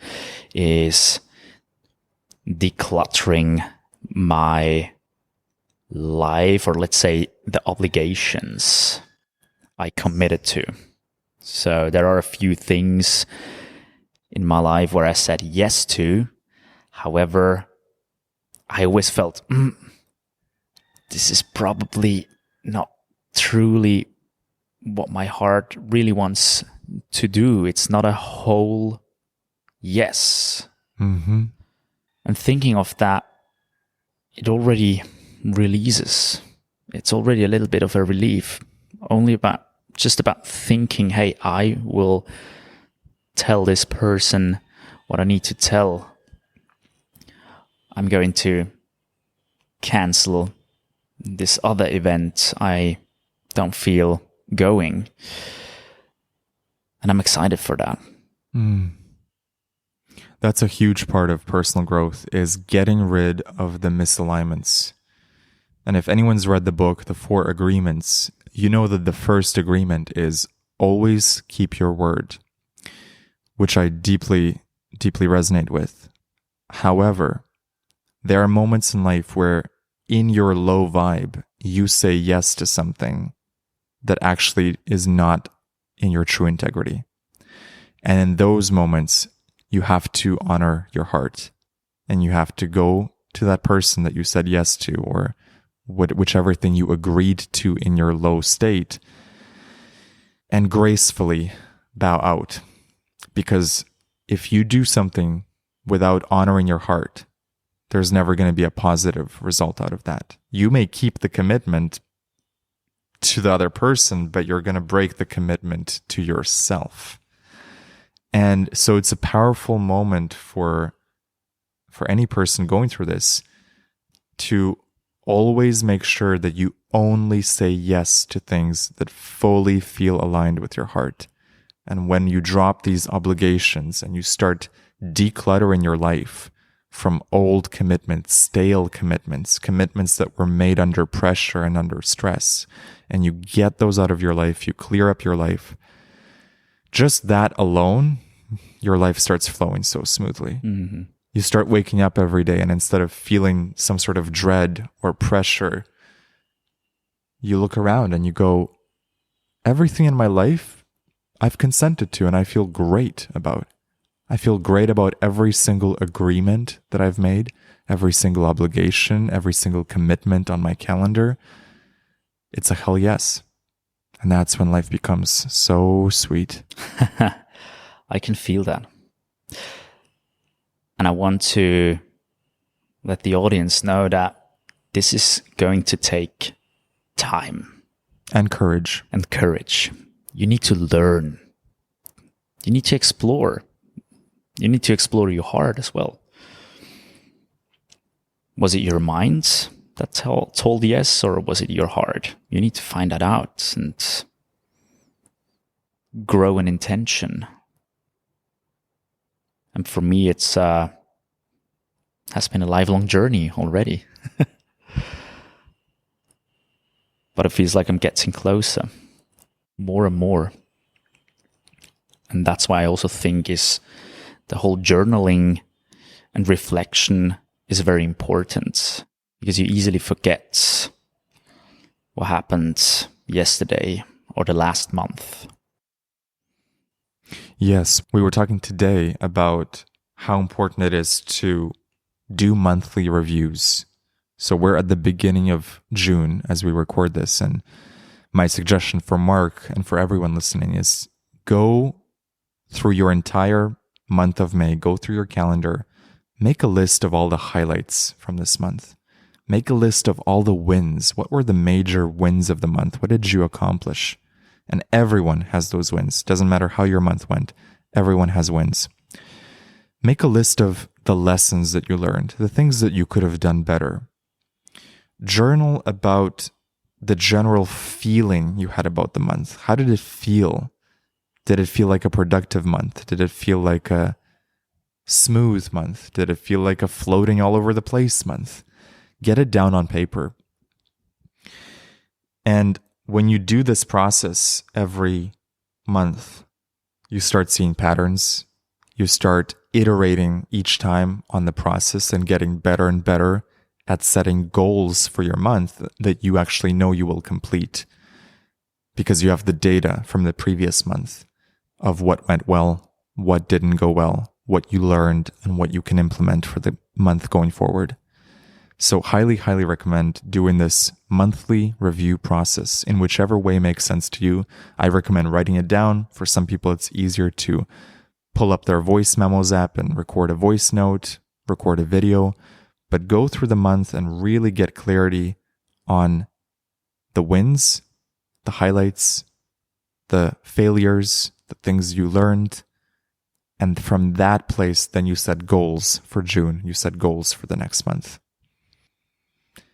[SPEAKER 2] is decluttering my life, or let's say the obligations I committed to. So there are a few things in my life where I said yes to. However, I always felt, this is probably not truly what my heart really wants to do. It's not a whole yes.
[SPEAKER 1] Mm-hmm.
[SPEAKER 2] And thinking of that, it already releases. It's already a little bit of a relief. Only about thinking, hey, I will tell this person what I need to tell. I'm going to cancel this other event I don't feel going. And I'm excited for that.
[SPEAKER 1] That's a huge part of personal growth, is getting rid of the misalignments. And if anyone's read the book, The 4 Agreements, you know that the first agreement is always keep your word, which I deeply, deeply resonate with. However, there are moments in life where in your low vibe, you say yes to something that actually is not in your true integrity. And in those moments, you have to honor your heart, and you have to go to that person that you said yes to, or whichever thing you agreed to in your low state, and gracefully bow out. Because if you do something without honoring your heart, there's never going to be a positive result out of that. You may keep the commitment to the other person, but you're going to break the commitment to yourself. And so it's a powerful moment for any person going through this to always make sure that you only say yes to things that fully feel aligned with your heart. And when you drop these obligations and you start decluttering your life from old commitments, stale commitments, commitments that were made under pressure and under stress, and you get those out of your life, you clear up your life, just that alone, your life starts flowing so smoothly.
[SPEAKER 2] Mm-hmm.
[SPEAKER 1] You start waking up every day, and instead of feeling some sort of dread or pressure, you look around and you go, everything in my life I've consented to and I feel great about. I feel great about every single agreement that I've made, every single obligation, every single commitment on my calendar. It's a hell yes. And that's when life becomes so sweet.
[SPEAKER 2] I can feel that. And I want to let the audience know that this is going to take time.
[SPEAKER 1] And courage.
[SPEAKER 2] And courage. You need to learn. You need to explore. You need to explore your heart as well. Was it your mind that told yes, or was it your heart? You need to find that out and grow an intention. And for me, it's has been a lifelong journey already. But it feels like I'm getting closer, more and more. And that's why I also think is the whole journaling and reflection is very important, because you easily forget what happened yesterday or the last month.
[SPEAKER 1] Yes, we were talking today about how important it is to do monthly reviews. So we're at the beginning of June as we record this, and my suggestion for Mark and for everyone listening is go through your entire month of May, go through your calendar, make a list of all the highlights from this month. Make a list of all the wins. What were the major wins of the month? What did you accomplish? And everyone has those wins. Doesn't matter how your month went. Everyone has wins. Make a list of the lessons that you learned, the things that you could have done better. Journal about the general feeling you had about the month. How did it feel? Did it feel like a productive month? Did it feel like a smooth month? Did it feel like a floating all over the place month? Get it down on paper. And when you do this process every month, you start seeing patterns. You start iterating each time on the process and getting better and better at setting goals for your month that you actually know you will complete, because you have the data from the previous month of what went well, what didn't go well, what you learned, and what you can implement for the month going forward. So highly, highly recommend doing this monthly review process in whichever way makes sense to you. I recommend writing it down. For some people, it's easier to pull up their voice memos app and record a voice note, record a video, but go through the month and really get clarity on the wins, the highlights, the failures, the things you learned. And from that place, then you set goals for June. You set goals for the next month.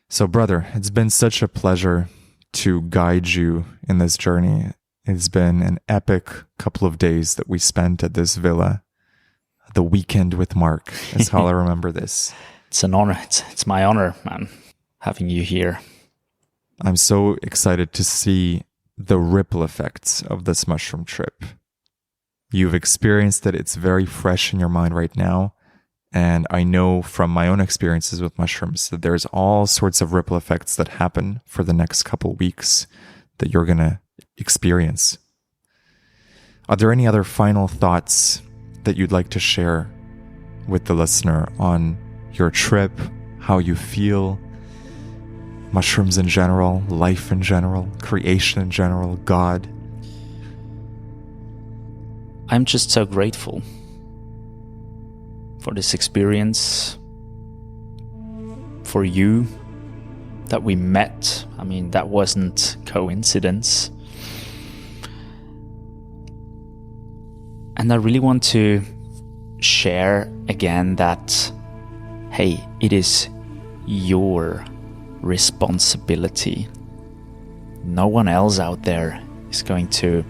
[SPEAKER 1] So, brother, it's been such a pleasure to guide you in this journey. It's been an epic couple of days that we spent at this villa. The weekend with Marc is how I remember this.
[SPEAKER 2] It's an honor. It's my honor, man, having you here.
[SPEAKER 1] I'm so excited to see the ripple effects of this mushroom trip. You've experienced it. It's very fresh in your mind right now. And I know from my own experiences with mushrooms that there's all sorts of ripple effects that happen for the next couple weeks that you're going to experience. Are there any other final thoughts that you'd like to share with the listener on your trip, how you feel, mushrooms in general, life in general, creation in general, God?
[SPEAKER 2] I'm just so grateful for this experience, for you, that we met. I mean, that wasn't coincidence. And I really want to share again that, hey, it is your responsibility. No one else out there is going to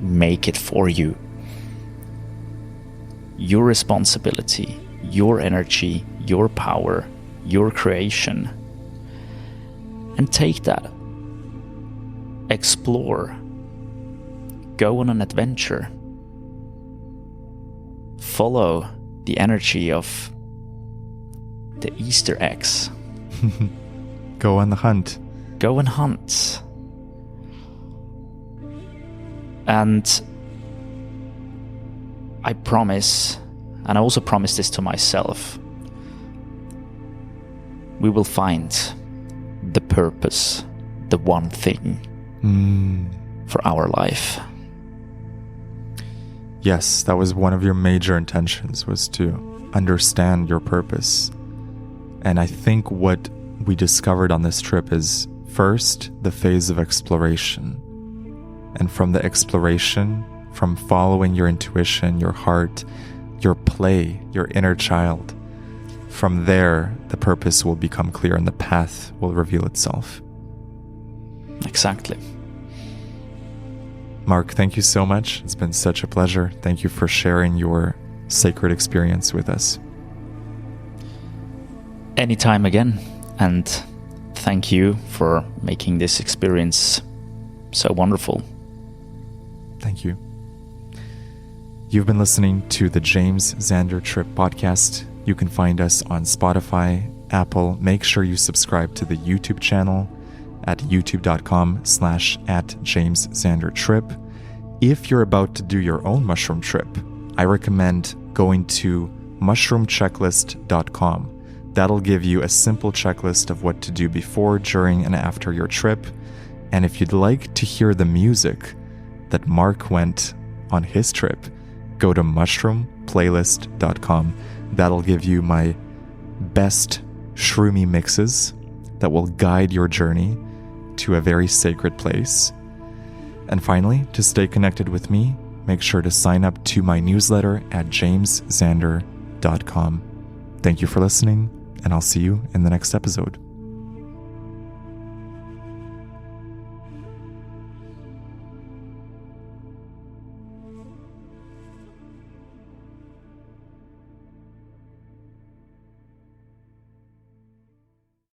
[SPEAKER 2] make it for you. Your responsibility, your energy, your power, your creation. And take that. Explore. Go on an adventure. Follow the energy of the Easter eggs.
[SPEAKER 1] Go on the hunt.
[SPEAKER 2] Go and hunt. And I promise, and I also promise this to myself, we will find the purpose, the one thing for our life.
[SPEAKER 1] Yes, that was one of your major intentions, was to understand your purpose. And I think what we discovered on this trip is, first, the phase of exploration. And from the exploration, from following your intuition, your heart, your play, your inner child, from there, the purpose will become clear and the path will reveal itself.
[SPEAKER 2] Exactly.
[SPEAKER 1] Marc, thank you so much. It's been such a pleasure. Thank you for sharing your sacred experience with us.
[SPEAKER 2] Anytime again. And thank you for making this experience so wonderful.
[SPEAKER 1] Thank you. You've been listening to the James Xander Trip podcast. You can find us on Spotify, Apple. Make sure you subscribe to the YouTube channel at youtube.com/@JamesXanderTrip. If you're about to do your own mushroom trip, I recommend going to mushroomchecklist.com. That'll give you a simple checklist of what to do before, during, and after your trip. And if you'd like to hear the music that Marc went on his trip, go to mushroomplaylist.com. That'll give you my best shroomy mixes that will guide your journey to a very sacred place. And finally, to stay connected with me, make sure to sign up to my newsletter at jamesxander.com. Thank you for listening, and I'll see you in the next episode.